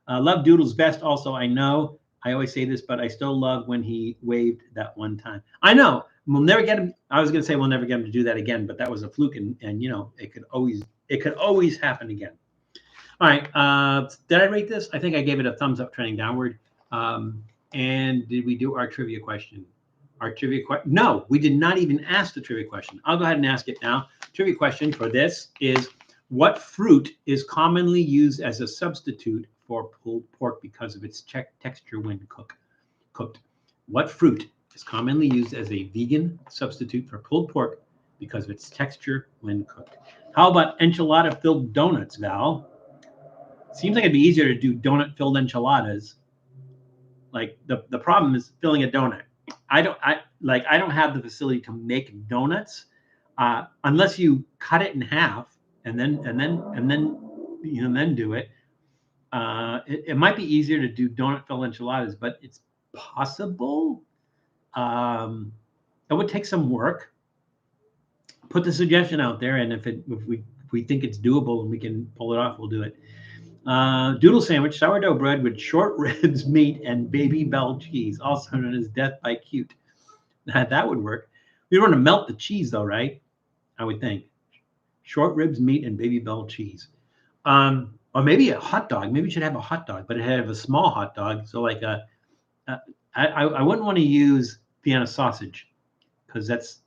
Love Doodle's best. Also, I know I always say this, but I still love when he waved that one time. I know we'll never get him. I was going to say we'll never get him to do that again, but that was a fluke, and it could always happen again. All right. Did I rate this? I think I gave it a thumbs up, trending downward. And did we do our trivia question? No, we did not even ask the trivia question. I'll go ahead and ask it now. Trivia question for this is, what fruit is commonly used as a substitute for pulled pork because of its texture when cooked? What fruit is commonly used as a vegan substitute for pulled pork because of its texture when cooked? How about enchilada-filled donuts, Val? Seems like it'd be easier to do donut-filled enchiladas. Like, the problem is filling a donut. I don't have the facility to make donuts unless you cut it in half and then do it. It might be easier to do donut-filled enchiladas, but it's possible. It would take some work. Put the suggestion out there, and if we think it's doable and we can pull it off, we'll do it. Doodle sandwich, sourdough bread with short ribs, meat, and Baby Bell cheese, also known as Death by Cute. That would work. We don't want to melt the cheese, though, right? I would think. Short ribs, meat, and Baby Bell cheese. Or maybe a hot dog. Maybe we should have a hot dog, but it have a small hot dog. So like I wouldn't want to use Vienna sausage because that's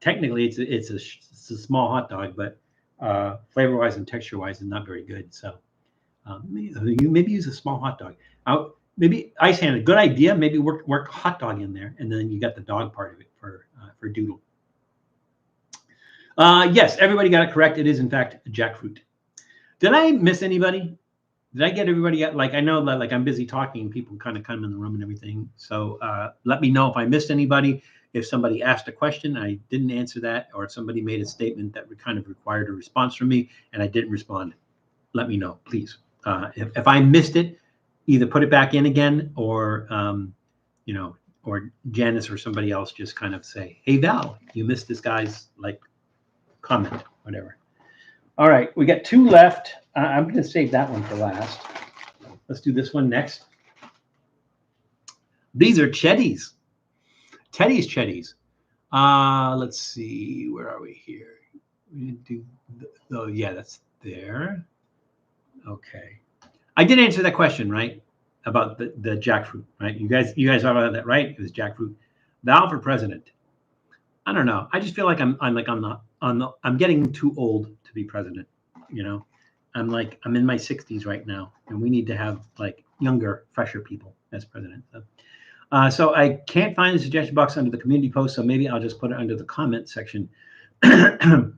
technically it's a small hot dog, but flavor-wise and texture-wise is not very good. So maybe use a small hot dog. Maybe ice hand, a good idea. Maybe work hot dog in there, and then you got the dog part of it for Doodle. Yes, everybody got it correct. It is in fact jackfruit. Did I miss anybody? Did I get everybody? Like, I know that I'm busy talking and people kind of come in the room and everything. So let me know if I missed anybody. If somebody asked a question, I didn't answer that, or if somebody made a statement that kind of required a response from me and I didn't respond, let me know, please. If I missed it, either put it back in again, or or Janice or somebody else just kind of say, "Hey Val, you missed this guy's comment," whatever. All right, we got two left. I'm going to save that one for last. Let's do this one next. These are Cheddies. Cheddies. Let's see. Where are we here? We didn't do. Oh, yeah, that's there. Okay. I did answer that question, right? About the jackfruit, right? You guys all had that right. It was jackfruit. Val for president. I don't know. I just feel like I'm I'm getting too old to be president. You know, I'm in my 60s right now, and we need to have like younger, fresher people as president. So I can't find the suggestion box under the community post, so maybe I'll just put it under the comment section. That's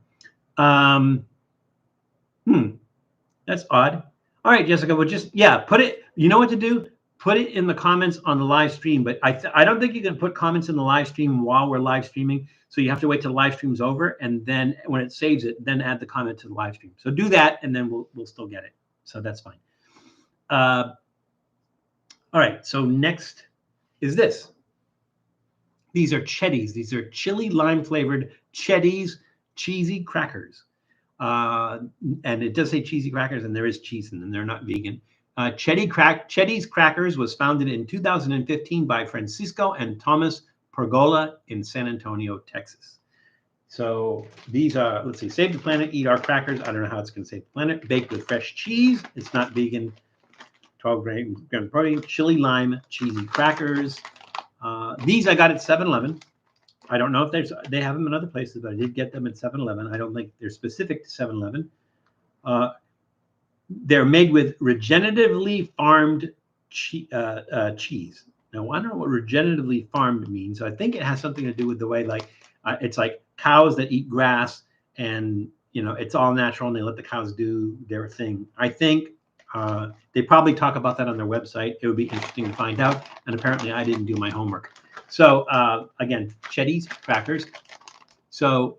odd. All right, Jessica, we'll just, put it, you know what to do? Put it in the comments on the live stream, but I don't think you can put comments in the live stream while we're live streaming. So you have to wait till the live stream's over, and then when it saves it, then add the comment to the live stream. So do that, and then we'll still get it. So that's fine. All right, so next is this. These are Cheddies. These are chili lime flavored Cheddies cheesy crackers. And it does say cheesy crackers, and there is cheese in them. They're not vegan. Cheddies Crackers was founded in 2015 by Francisco and Thomas Pergola in San Antonio, Texas. So these are, let's see, save the planet, eat our crackers. I don't know how it's going to save the planet. Baked with fresh cheese. It's not vegan. 12 gram protein. Chili lime cheesy crackers. These I got at 7-Eleven. I don't know if they have them in other places, but I did get them at 7-Eleven. I don't think they're specific to 7-Eleven. They're made with regeneratively farmed cheese. Now, I don't know what regeneratively farmed means. I think it has something to do with the way, it's like cows that eat grass, and it's all natural, and they let the cows do their thing. I think they probably talk about that on their website. It would be interesting to find out. And apparently, I didn't do my homework. So again, Cheddies crackers. So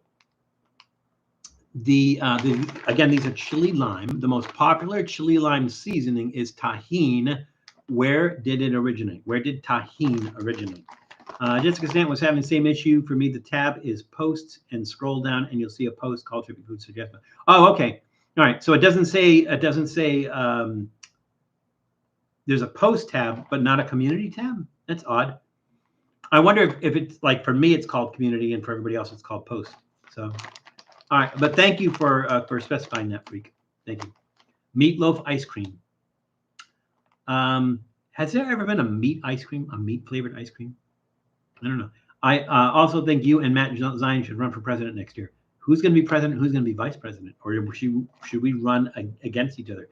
again, these are chili lime. The most popular chili lime seasoning is tahine. Where did it originate? Where did tahine originate? Jessica Stant was having the same issue. For me, the tab is posts, and scroll down, and you'll see a post called Trippy Food Suggestion. Oh, okay. All right. So it doesn't say. There's a post tab, but not a community tab. That's odd. I wonder if it's like, for me, it's called community, and for everybody else, it's called post. So. All right, but thank you for specifying that, Freak. Thank you. Meatloaf ice cream. Has there ever been a meat ice cream, a meat flavored ice cream? I don't know. I also think you and Matt Zion should run for president next year. Who's going to be president? Who's going to be vice president? Or should we run against each other?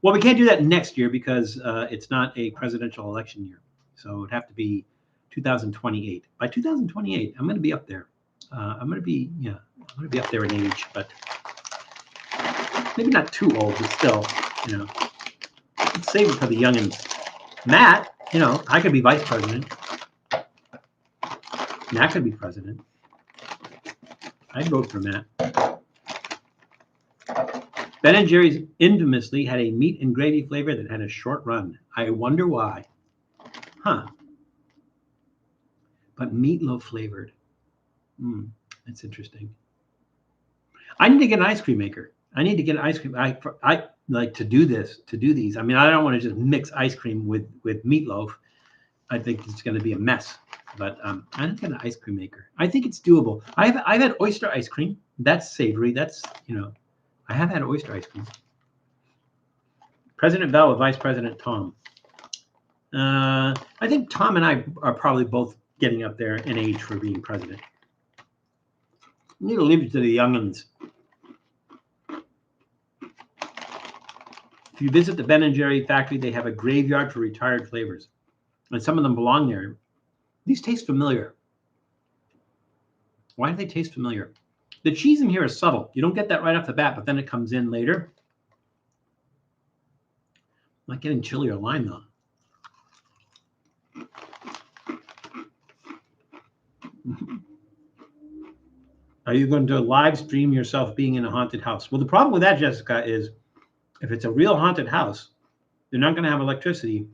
Well, we can't do that next year because it's not a presidential election year. So it would have to be 2028. By 2028, I'm going to be up there. I'm going to be up there in age, but maybe not too old, but still, let's save it for the youngins. Matt, I could be vice president. Matt could be president. I'd vote for Matt. Ben & Jerry's infamously had a meat and gravy flavor that had a short run. I wonder why. Huh. But meatloaf flavored. That's interesting. I need to get an ice cream maker. I need to get an ice cream. I like to do these. I mean, I don't want to just mix ice cream with meatloaf. I think it's going to be a mess. But I don't get an ice cream maker. I think it's doable. I've had oyster ice cream. That's savory. That's, I have had oyster ice cream. President Bell with Vice President Tom. I think Tom and I are probably both getting up there in age for being president. I need to leave it to the young'uns. If you visit the Ben & Jerry factory, they have a graveyard for retired flavors. And some of them belong there. These taste familiar. Why do they taste familiar? The cheese in here is subtle. You don't get that right off the bat, but then it comes in later. I'm not getting chili or lime, though. Are you going to live stream yourself being in a haunted house? Well, the problem with that, Jessica, is if it's a real haunted house, they're not going to have electricity.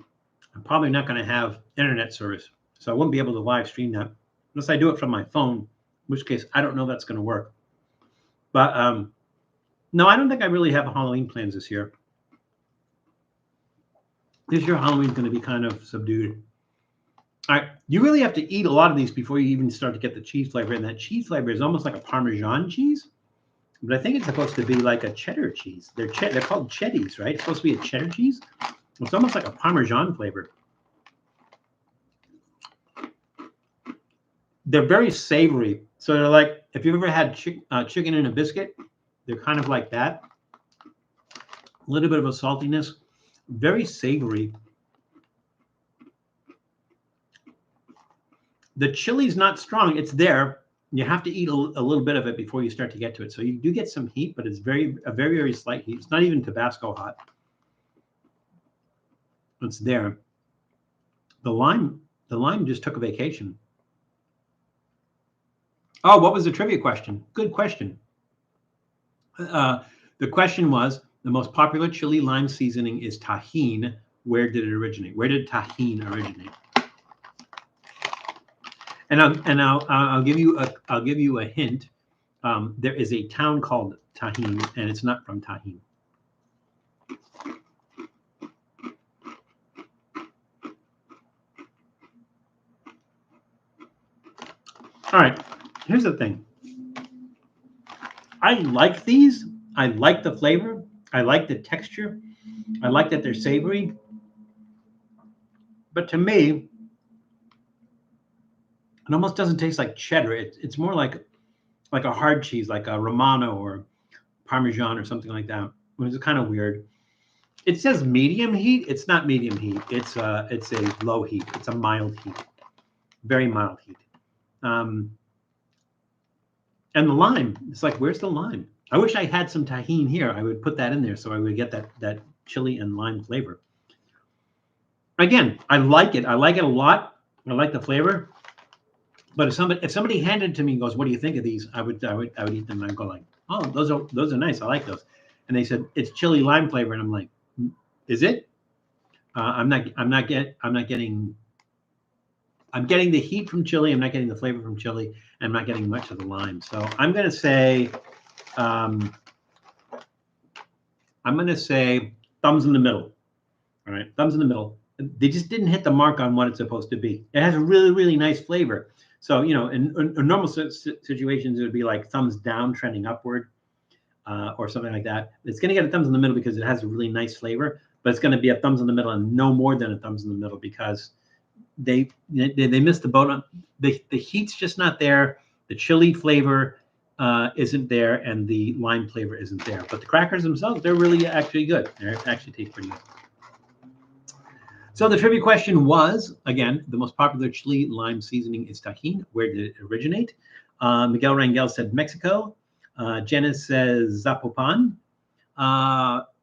I'm probably not going to have internet service. So I wouldn't be able to live stream that unless I do it from my phone, in which case I don't know that's going to work. But no, I don't think I really have Halloween plans this year. This year, Halloween's going to be kind of subdued. All right, you really have to eat a lot of these before you even start to get the cheese flavor. And that cheese flavor is almost like a Parmesan cheese. But I think it's supposed to be like a cheddar cheese. They're called Cheddies, right? It's supposed to be a cheddar cheese. It's almost like a Parmesan flavor. They're very savory. So they're like, If you've ever had chicken in a biscuit, they're kind of like that. A little bit of a saltiness, very savory. The chili's not strong. It's there. You have to eat a little bit of it before you start to get to it. So you do get some heat, but it's very slight heat. It's not even Tabasco hot. It's there. The lime just took a vacation. Oh, what was the trivia question? Good question. The question was, the most popular chili lime seasoning is tahine. Where did it originate? Where did tahine originate? And I'll give you a hint. There is a town called Tahin, and it's not from Tahin. All right, here's the thing. I like these. I like the flavor. I like the texture. I like that they're savory. But to me, it almost doesn't taste like cheddar. It's more like a hard cheese, like a Romano or Parmesan or something like that. Which is kind of weird. It says medium heat. It's not medium heat. It's a low heat. It's a mild heat, very mild heat. And the lime. It's like, where's the lime? I wish I had some tahine here. I would put that in there so I would get that chili and lime flavor. Again, I like it. I like it a lot. I like the flavor. But if somebody handed it to me and goes, "What do you think of these?" I would eat them and I'd go like, "Oh, those are nice. I like those." And they said it's chili lime flavor, and I'm like, "Is it?" I'm getting the heat from chili. I'm not getting the flavor from chili. I'm not getting much of the lime. So I'm gonna say, thumbs in the middle. All right, thumbs in the middle. They just didn't hit the mark on what it's supposed to be. It has a really nice flavor. So, in normal situations, it would be like thumbs down trending upward or something like that. It's going to get a thumbs in the middle because it has a really nice flavor, but it's going to be a thumbs in the middle and no more than a thumbs in the middle because they missed the boat on the heat's just not there. The chili flavor isn't there, and the lime flavor isn't there. But the crackers themselves, they're really actually good. They actually taste pretty good. So the trivia question was, again, the most popular chili lime seasoning is tahine. Where did it originate? Miguel Rangel said Mexico. Jenna says Zapopan.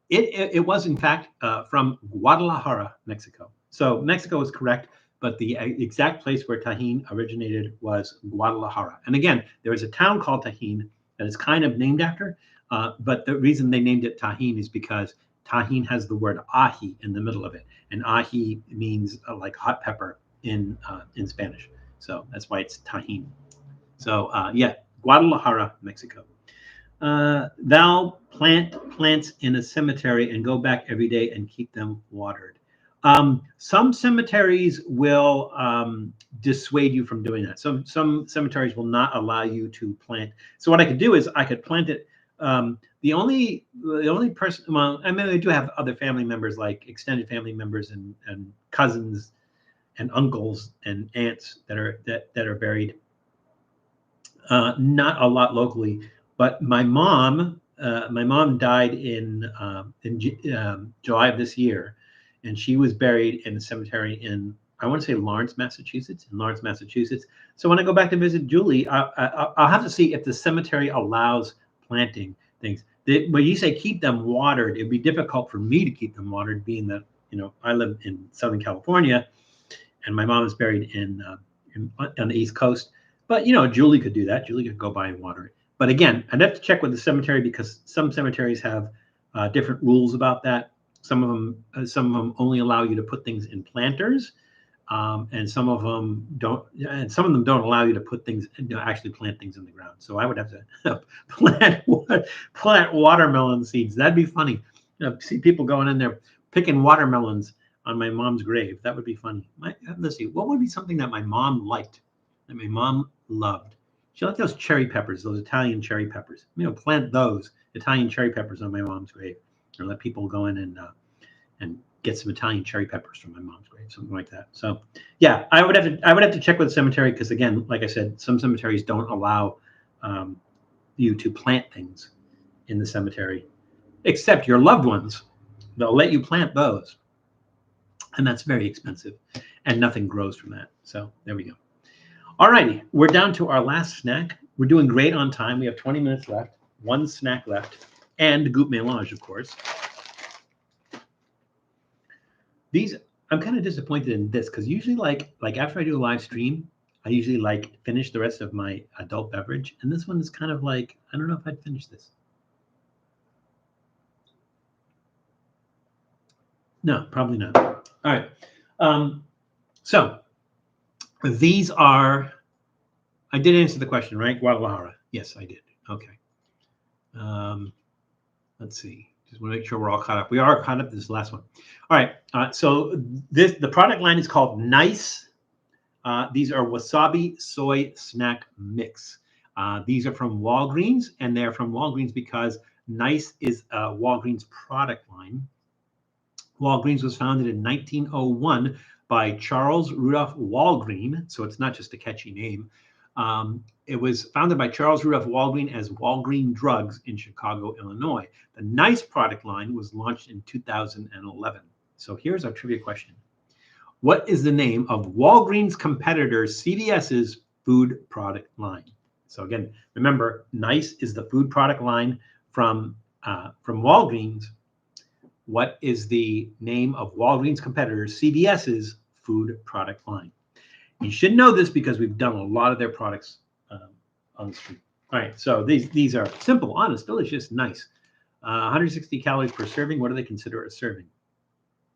It was, in fact, from Guadalajara, Mexico. So Mexico is correct, but the exact place where tahine originated was Guadalajara. And again, there is a town called Tajín that is kind of named after, but the reason they named it tahine is because tahine has the word ají in the middle of it, and ají means like hot pepper in Spanish. So that's why it's tahine. So Guadalajara, Mexico. Thou plant plants in a cemetery and go back every day and keep them watered. Some cemeteries will dissuade you from doing that. Some cemeteries will not allow you to plant. So what I could do is I could plant it. The only person, well, I mean, I do have other family members, like extended family members and cousins and uncles and aunts that are buried. Not a lot locally, but my mom died in July of this year, and she was buried in a cemetery in, I want to say Lawrence, Massachusetts. So when I go back to visit Julie, I'll have to see if the cemetery allows planting things. When you say keep them watered, it'd be difficult for me to keep them watered, being that I live in Southern California, and my mom is buried on the East Coast. But Julie could do that. Julie could go by and water it. But again, I'd have to check with the cemetery because some cemeteries have different rules about that. Some of them only allow you to put things in planters, and some of them don't. And some of them don't allow you to put things, actually plant things in the ground. So I would have to plant watermelon seeds. That'd be funny. See people going in there picking watermelons on my mom's grave. That would be funny. Let's see. What would be something that my mom liked, that my mom loved? She liked those cherry peppers, those Italian cherry peppers. Plant those Italian cherry peppers on my mom's grave, or let people go in and get some Italian cherry peppers from my mom's grave, something like that. So, yeah, I would have to check with the cemetery because, again, like I said, some cemeteries don't allow you to plant things in the cemetery, except your loved ones. They'll let you plant those. And that's very expensive. And nothing grows from that. So there we go. All righty. We're down to our last snack. We're doing great on time. We have 20 minutes left. One snack left. And Goût Mélange, of course. These, I'm kind of disappointed in this because usually like after I do a live stream, I usually like finish the rest of my adult beverage. And this one is kind of like, I don't know if I'd finish this. No, probably not. All right. So these are, I did answer the question, right? Guadalajara. Yes, I did. Okay. Let's see. Just want to make sure we're all caught up. We are caught up. This is the last one. All right. So the product line is called Nice. These are wasabi soy snack mix. These are from Walgreens, and they're from Walgreens because Nice is a Walgreens product line. Walgreens was founded in 1901 by Charles Rudolph Walgreen, so it's not just a catchy name. It was founded by Charles Rudolph Walgreen as Walgreen Drugs in Chicago, Illinois. The Nice product line was launched in 2011. So here's our trivia question. What is the name of Walgreens competitor CVS's food product line? So again, remember, Nice is the food product line from Walgreens. What is the name of Walgreens competitor CVS's food product line? You should know this because we've done a lot of their products on the street. All right, so these are simple, honest, delicious, nice. 160 calories per serving. What do they consider a serving?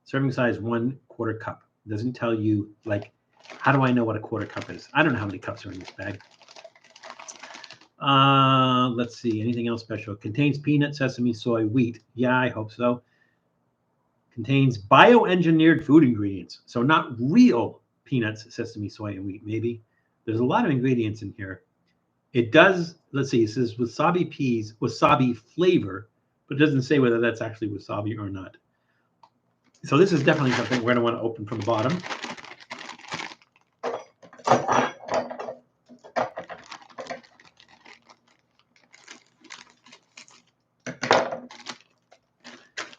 Serving size 1/4 cup. It doesn't tell you, like, how do I know what a 1/4 cup is? I don't know how many cups are in this bag. Let's see, anything else special? Contains peanut, sesame, soy, wheat. Yeah, I hope so. Contains bioengineered food ingredients. So not real peanuts, sesame, soy, and wheat, maybe. There's a lot of ingredients in here. It does, let's see, it says wasabi peas, wasabi flavor, but it doesn't say whether that's actually wasabi or not. So this is definitely something we're going to want to open from the bottom.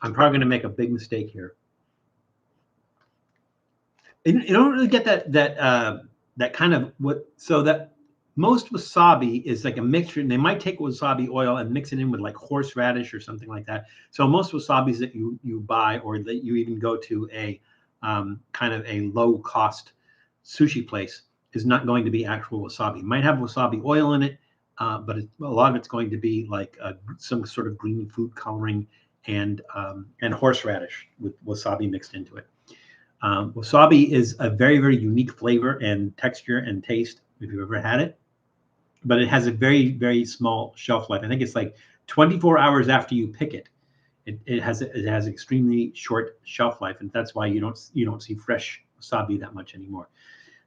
I'm probably going to make a big mistake here. You don't really get that kind of what. So that most wasabi is like a mixture, and they might take wasabi oil and mix it in with like horseradish or something like that. So most wasabis that you buy or that you even go to a kind of a low cost sushi place is not going to be actual wasabi. It might have wasabi oil in it, but a lot of it's going to be like some sort of green food coloring and horseradish with wasabi mixed into it. Wasabi is a very, very unique flavor and texture and taste if you've ever had it, but it has a very, very small shelf life. I think it's like 24 hours after you pick it. It has extremely short shelf life, and that's why you don't see fresh wasabi that much anymore.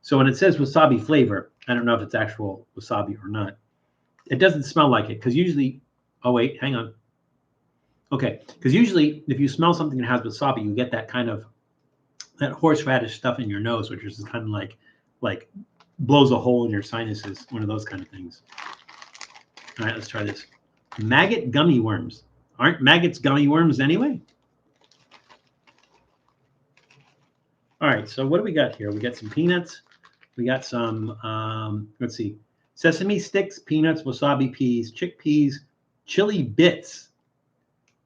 So when it says wasabi flavor, I don't know if it's actual wasabi or not. It doesn't smell like it because usually, oh wait, hang on. Okay, because usually if you smell something that has wasabi, you get that kind of that horseradish stuff in your nose, which is kind of like blows a hole in your sinuses, one of those kind of things. All right, let's try this. Maggot gummy worms. Aren't maggots gummy worms anyway? All right, so what do we got here? We got some peanuts. We got some, let's see, sesame sticks, peanuts, wasabi peas, chickpeas, chili bits,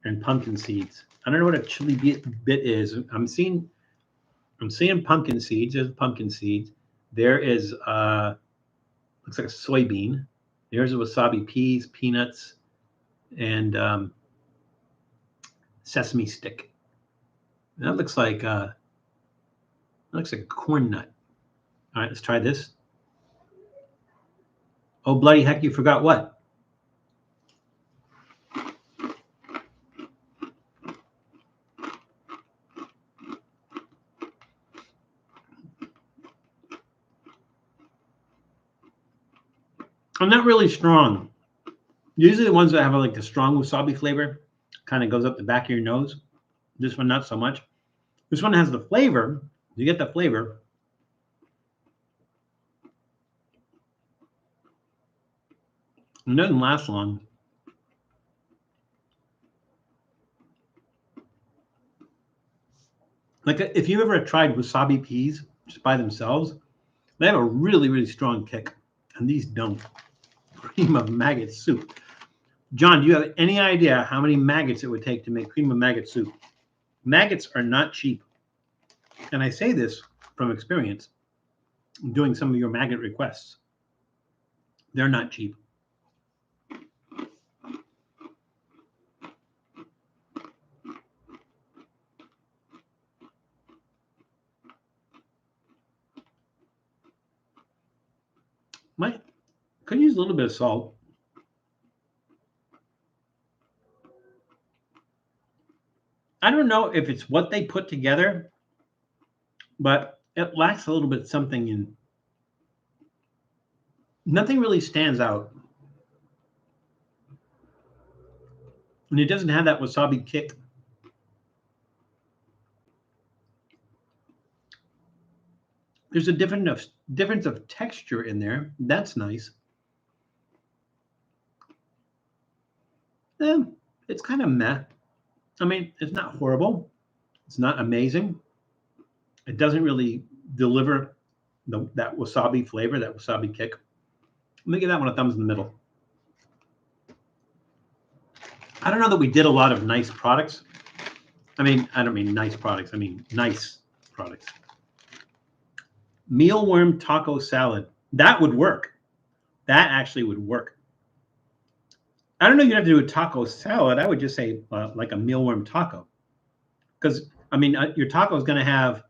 and pumpkin seeds. I don't know what a chili bit is. I'm seeing pumpkin seeds. There's pumpkin seeds. There is looks like a soybean. There's a wasabi peas, peanuts, and sesame stick. And that looks like a corn nut. All right, let's try this. Oh bloody heck! You forgot what? I'm not really strong. Usually the ones that have like the strong wasabi flavor kind of goes up the back of your nose. This one, not so much. This one has the flavor. You get the flavor. It doesn't last long. Like if you ever tried wasabi peas just by themselves, they have a really, really strong kick. And these don't. Cream of maggot soup. John, do you have any idea how many maggots it would take to make cream of maggot soup? Maggots are not cheap. And I say this from experience, doing some of your maggot requests. They're not cheap. Could use a little bit of salt. I don't know if it's what they put together, but it lacks a little bit something in. Nothing really stands out. And it doesn't have that wasabi kick. There's a difference of texture in there. That's nice. It's kind of meh. I mean, it's not horrible. It's not amazing. It doesn't really deliver that wasabi flavor, that wasabi kick. Let me give that one a thumbs in the middle. I don't know that we did a lot of nice products. I mean, I don't mean nice products. I mean nice products. Mealworm taco salad. That would work. That actually would work. I don't know. You'd have to do a taco salad. I would just say like a mealworm taco. Because, I mean, your taco is going to have,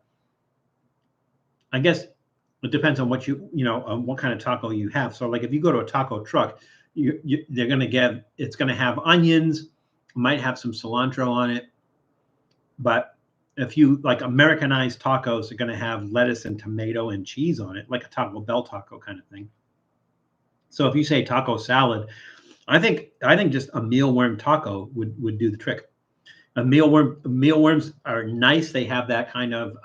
I guess it depends on what what kind of taco you have. So like if you go to a taco truck, they're going to get, it's going to have onions, might have some cilantro on it. But if you like Americanized tacos, they're going to have lettuce and tomato and cheese on it, like a Taco Bell taco kind of thing. So if you say taco salad, I think just a mealworm taco would do the trick. Mealworms are nice. They have that kind of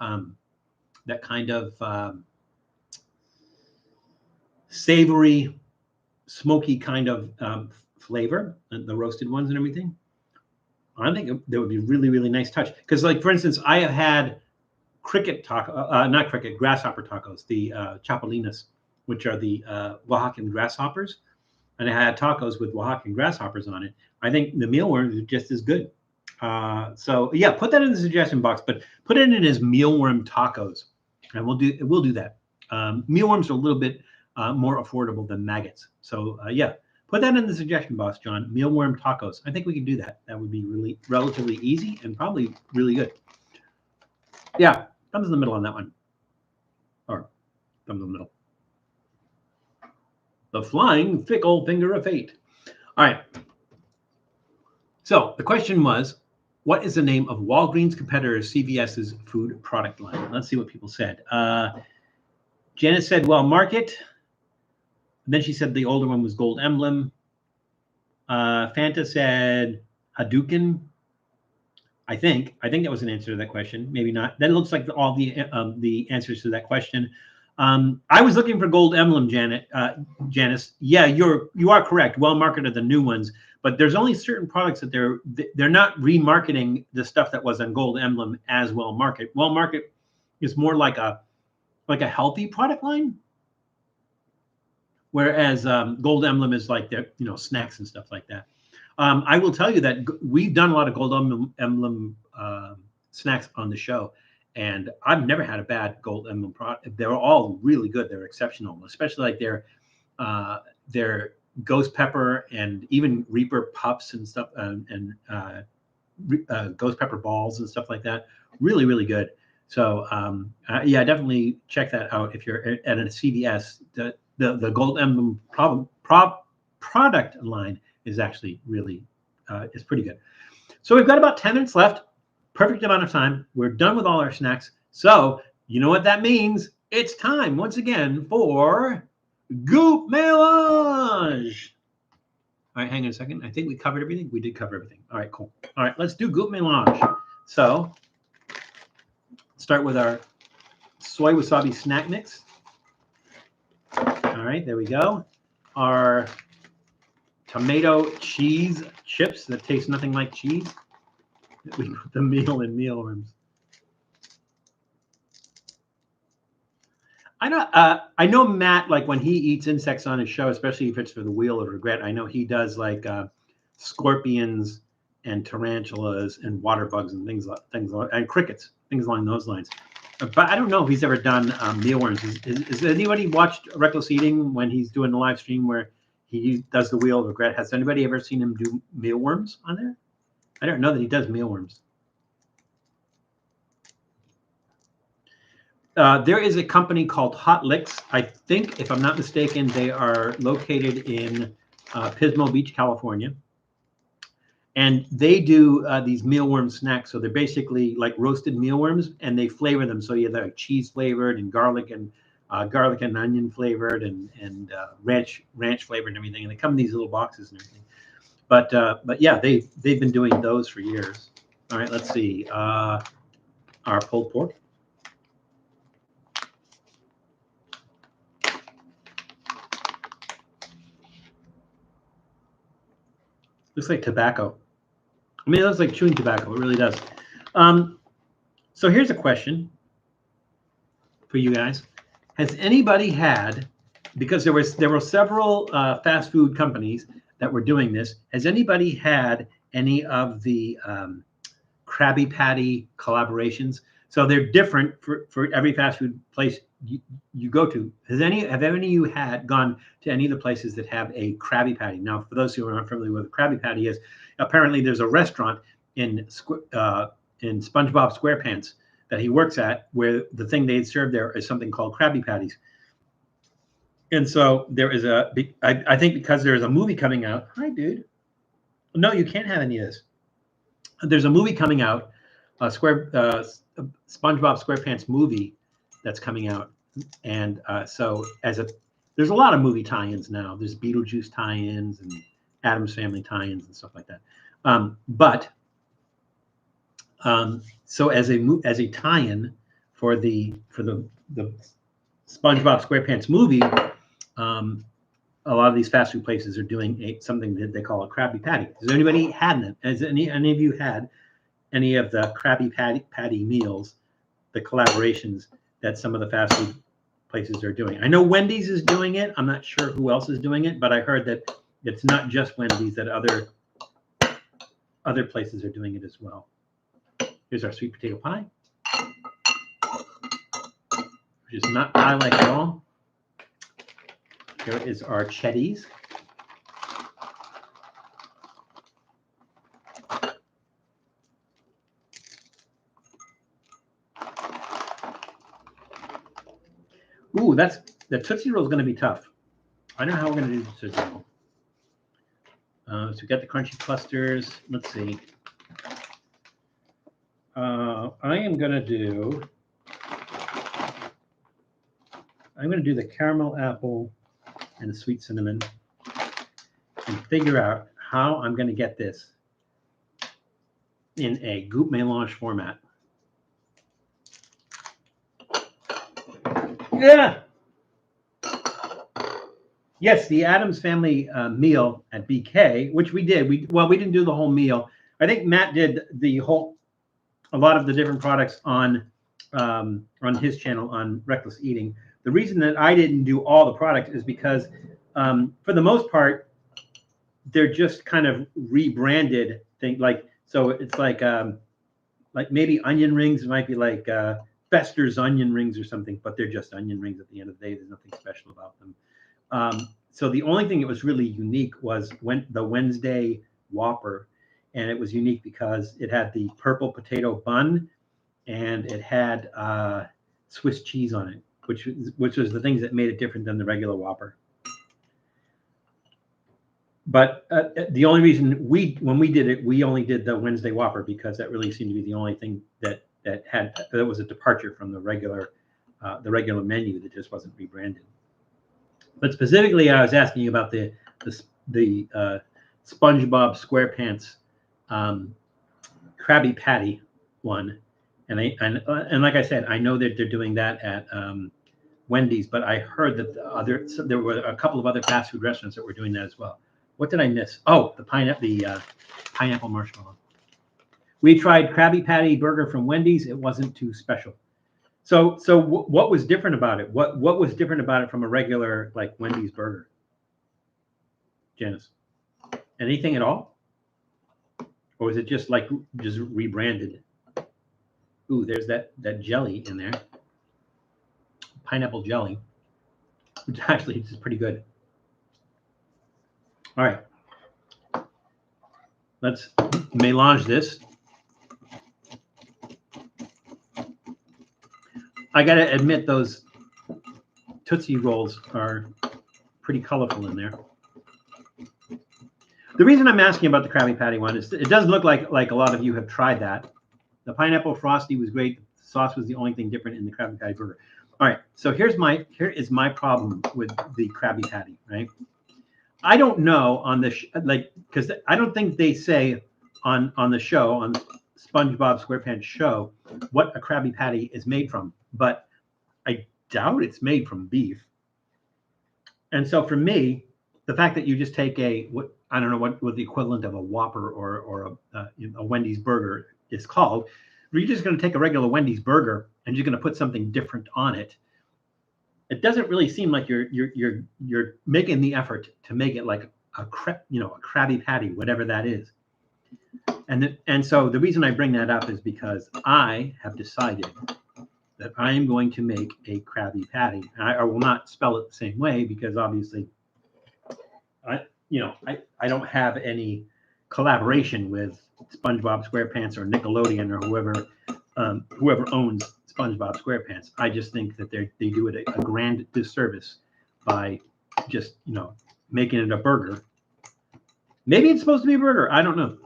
savory, smoky kind of flavor, the roasted ones and everything. I think that would be really, really nice touch. Because, like, for instance, I have had grasshopper tacos, the chapalinas, which are the Oaxacan grasshoppers. And I had tacos with Oaxacan grasshoppers on it. I think the mealworms are just as good. So yeah, put that in the suggestion box, but put it in as mealworm tacos, and we'll do that. Mealworms are a little bit more affordable than maggots. So yeah, put that in the suggestion box, John. Mealworm tacos. I think we can do that. That would be really relatively easy and probably really good. Yeah, thumbs in the middle on that one. Or thumbs in the middle. The flying fickle finger of fate. All right. So the question was, what is the name of Walgreens competitor CVS's food product line? Let's see what people said. Janice said, well, Market. And then she said the older one was Gold Emblem. Fanta said Hadouken. I think that was an answer to that question. Maybe not. That looks like all the answers to that question. I was looking for Gold Emblem, Janice. Yeah, you are correct. Well Market are the new ones, but there's only certain products that they're not remarketing the stuff that was on Gold Emblem as Well Market. Well Market is more like a healthy product line, whereas Gold Emblem is like their snacks and stuff like that. I will tell you that we've done a lot of Gold Emblem snacks on the show. And I've never had a bad Gold Emblem product. They're all really good. They're exceptional, especially like their ghost pepper and even Reaper puffs and stuff, and ghost pepper balls and stuff like that. Really, really good. So yeah, definitely check that out if you're at a CVS. The Gold Emblem product line is actually really is pretty good. So we've got about 10 minutes left. Perfect amount of time. We're done with all our snacks. So you know what that means. It's time once again for Goop Mélange. All right, hang on a second. I think we covered everything. We did cover everything. All right, cool. All right, let's do Goop Mélange. So start with our soy wasabi snack mix. All right, there we go. Our tomato cheese chips that taste nothing like cheese. We put the meal in mealworms. I know Matt, like when he eats insects on his show, especially if it's for the Wheel of Regret, I know he does like scorpions and tarantulas and water bugs and things and crickets, things along those lines. But I don't know if he's ever done mealworms. Has anybody watched Reckless Eating when he's doing the live stream where he does the Wheel of Regret? Has anybody ever seen him do mealworms on there? I don't know that he does mealworms. There is a company called Hot Licks. I think, if I'm not mistaken, they are located in Pismo Beach, California. And they do these mealworm snacks. So they're basically like roasted mealworms, and they flavor them. So you're like cheese flavored and garlic and onion flavored and ranch flavored and everything. And they come in these little boxes and everything. But yeah, they've been doing those for years. All right, let's see. Our pulled pork. Looks like tobacco. I mean, it looks like chewing tobacco. It really does. So here's a question for you guys. Has anybody had, because there were several fast food companies that were doing this, has anybody had any of the Krabby Patty collaborations? So they're different for every fast food place you go to. Have any of you gone to any of the places that have a Krabby Patty? Now, for those who are not familiar with what a Krabby Patty is, apparently there's a restaurant in SpongeBob SquarePants that he works at where the thing they serve there is something called Krabby Patties. And so there is I think because there's a movie coming out. Hi, dude. No, you can't have any of this. There's a movie coming out, SpongeBob SquarePants movie that's coming out, and so there's a lot of movie tie-ins now. There's Beetlejuice tie-ins and Addams Family tie-ins and stuff like that. So as a tie-in for the SpongeBob SquarePants movie, a lot of these fast food places are doing something that they call a Krabby Patty. Has anybody had them? Has any of you had any of the Krabby Patty meals, the collaborations that some of the fast food places are doing? I know Wendy's is doing it. I'm not sure who else is doing it, but I heard that it's not just Wendy's, that other places are doing it as well. Here's our sweet potato pie, which is not pie-like at all. Here is our Cheddies. Ooh, the Tootsie Roll is going to be tough. I don't know how we're going to do the Tootsie Roll. So we got the crunchy clusters. Let's see. I am going to do the caramel apple and the sweet cinnamon and figure out how I'm going to get this in a goût mélange format. Yeah. Yes, the Addams Family meal at BK, which we did. We didn't do the whole meal. I think Matt did a lot of the different products on his channel on Reckless Eating. The reason that I didn't do all the products is because, for the most part, they're just kind of rebranded thing. So it's like maybe onion rings. It might be like Fester's onion rings or something, but they're just onion rings at the end of the day. There's nothing special about them. So the only thing that was really unique was the Wednesday Whopper, and it was unique because it had the purple potato bun and it had Swiss cheese on it, which was the things that made it different than the regular Whopper. But the only reason when we did it, we only did the Wednesday Whopper because that really seemed to be the only thing that was a departure from the regular menu that just wasn't rebranded. But specifically, I was asking you about the SpongeBob SquarePants Krabby Patty one, and like I said, I know that they're doing that at Wendy's, but I heard that there were a couple of other fast food restaurants that were doing that as well. What did I miss? Oh, the pineapple marshmallow. We tried Krabby Patty burger from Wendy's. It wasn't too special. So what was different about it? What was different about it from a regular like Wendy's burger? Janice, anything at all? Or was it just rebranded? Ooh, there's that jelly in there. Pineapple jelly, which actually is pretty good. All right. Let's mélange this. I got to admit, those Tootsie Rolls are pretty colorful in there. The reason I'm asking about the Krabby Patty one is it does look like a lot of you have tried that. The pineapple frosty was great. The sauce was the only thing different in the Krabby Patty burger. All right, so here is my problem with the Krabby Patty, right? I don't know on the because I don't think they say on the show, on SpongeBob SquarePants show, what a Krabby Patty is made from, but I doubt it's made from beef. And so for me, the fact that you just take I don't know what the equivalent of a Whopper or a Wendy's burger is called, where you're just going to take a regular Wendy's burger and you're going to put something different on it. It doesn't really seem like you're making the effort to make it like a Krabby Patty, whatever that is. And so the reason I bring that up is because I have decided that I am going to make a Krabby Patty. I will not spell it the same way because obviously I don't have any collaboration with SpongeBob SquarePants or Nickelodeon or whoever owns SpongeBob SquarePants. I just think that they do it a grand disservice by just making it a burger. Maybe it's supposed to be a burger. I don't know.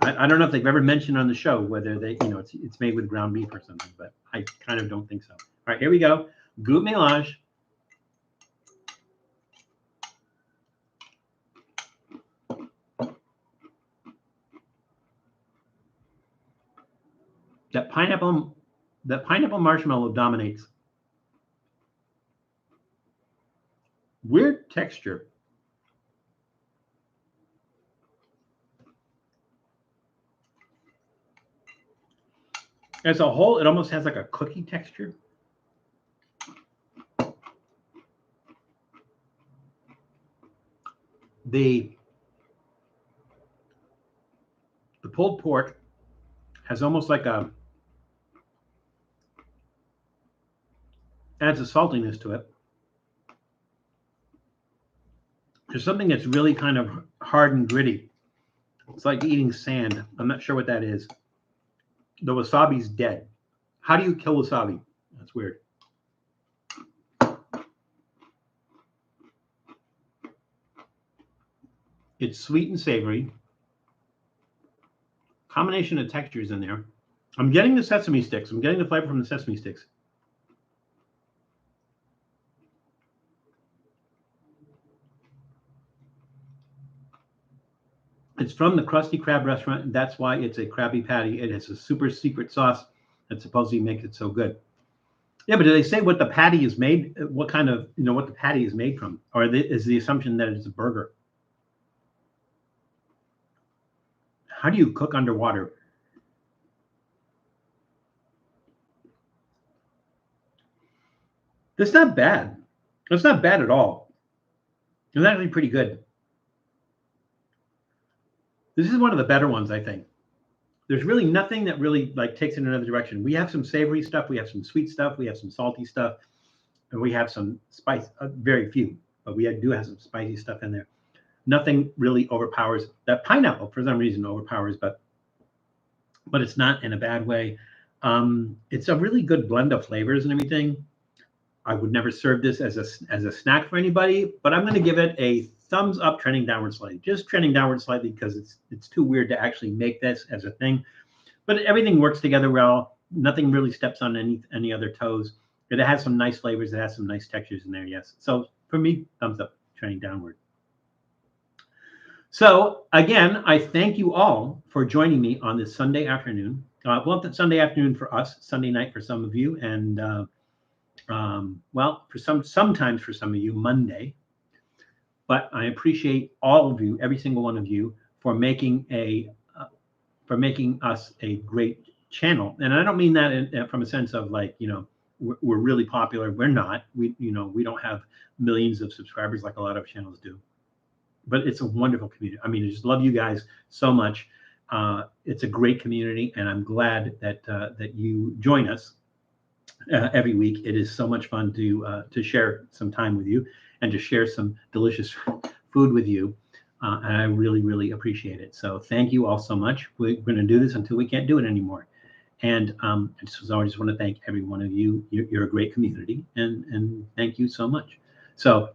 I don't know if they've ever mentioned on the show whether it's made with ground beef or something, but I kind of don't think so. All right, here we go. Goût mélange. That pineapple marshmallow dominates. Weird texture. As a whole, it almost has like a cookie texture. The pulled pork has almost like adds a saltiness to it. There's something that's really kind of hard and gritty. It's like eating sand. I'm not sure what that is. The wasabi's dead. How do you kill wasabi? That's weird. It's sweet and savory. Combination of textures in there. I'm getting the sesame sticks. I'm getting the flavor from the sesame sticks. It's from the Krusty Krab restaurant, and that's why it's a Krabby Patty. It has a super secret sauce that supposedly makes it so good. Yeah, but do they say what the patty is made? What kind of, what the patty is made from? Or is the assumption that it's a burger? How do you cook underwater? That's not bad. That's not bad at all. It's actually pretty good. This is one of the better ones, I think. There's really nothing that really takes in another direction. We have some savory stuff, we have some sweet stuff, we have some salty stuff, and we have some spice. Very few, but we do have some spicy stuff in there. Nothing really overpowers. That pineapple, for some reason, overpowers, but it's not in a bad way. It's a really good blend of flavors and everything. I would never serve this as a snack for anybody, but I'm going to give it a thumbs up, trending downward slightly. Just trending downward slightly because it's too weird to actually make this as a thing. But everything works together well. Nothing really steps on any other toes. It has some nice flavors. It has some nice textures in there, yes. So for me, thumbs up, trending downward. So again, I thank you all for joining me on this Sunday afternoon. Well, it's Sunday afternoon for us, Sunday night for some of you, and sometimes for some of you, Monday. but I appreciate all of you, every single one of you, for making us a great channel. And I don't mean that from a sense of like, we're really popular. We're not. We don't have millions of subscribers like a lot of channels do. But it's a wonderful community. I mean, I just love you guys so much. It's a great community, and I'm glad that you join us every week. It is so much fun to share some time with you and to share some delicious food with you. And I really, really appreciate it. So thank you all so much. We're going to do this until we can't do it anymore. And I just want to thank every one of you. You're a great community, and thank you so much. So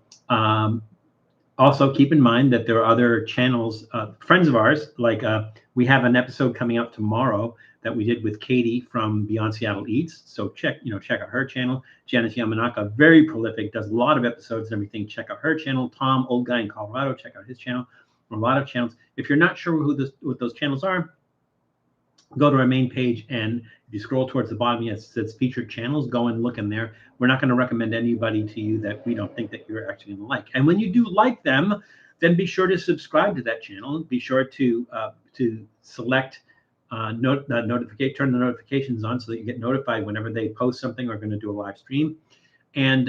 also keep in mind that there are other channels, friends of ours, like we have an episode coming out tomorrow that we did with Katie from Beyond Seattle Eats. So check out her channel. Janice Yamanaka, very prolific, does a lot of episodes and everything. Check out her channel. Tom, old guy in Colorado, check out his channel. A lot of channels. If you're not sure what those channels are, go to our main page, and if you scroll towards the bottom, it says featured channels. Go and look in there. We're not going to recommend anybody to you that we don't think that you're actually going to like. And when you do like them, then be sure to subscribe to that channel. Be sure to select turn the notifications on so that you get notified whenever they post something or going to do a live stream, and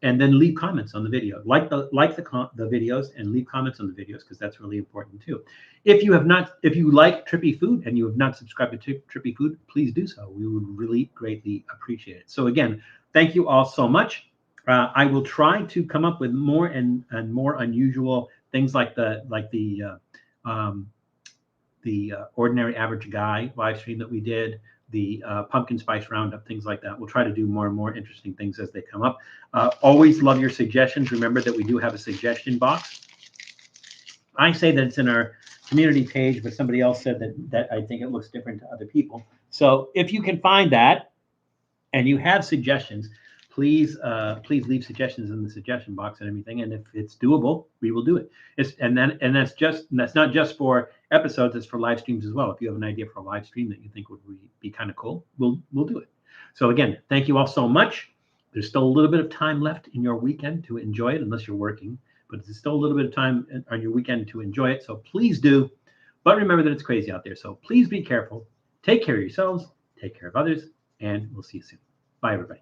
then leave comments on the video. Like the videos and leave comments on the videos, because that's really important too. If you like Trippy food and you have not subscribed to Trippy food, please do so. We would really greatly appreciate it. So again, thank you all so much. I will try to come up with more and more unusual things like the Ordinary Average Guy live stream that we did, the pumpkin spice roundup, things like that. We'll try to do more and more interesting things as they come up. Always love your suggestions. Remember that we do have a suggestion box. I say that it's in our community page, but somebody else said that I think it looks different to other people. So if you can find that and you have suggestions, please leave suggestions in the suggestion box and everything. And if it's doable, we will do it. That's not just for episodes, it's for live streams as well. If you have an idea for a live stream that you think would be kind of cool, we'll do it. So again, thank you all so much. There's still a little bit of time left in your weekend to enjoy it, unless you're working, but there's still a little bit of time on your weekend to enjoy it. So please do. But remember that it's crazy out there. So please be careful. Take care of yourselves, take care of others, and we'll see you soon. Bye, everybody.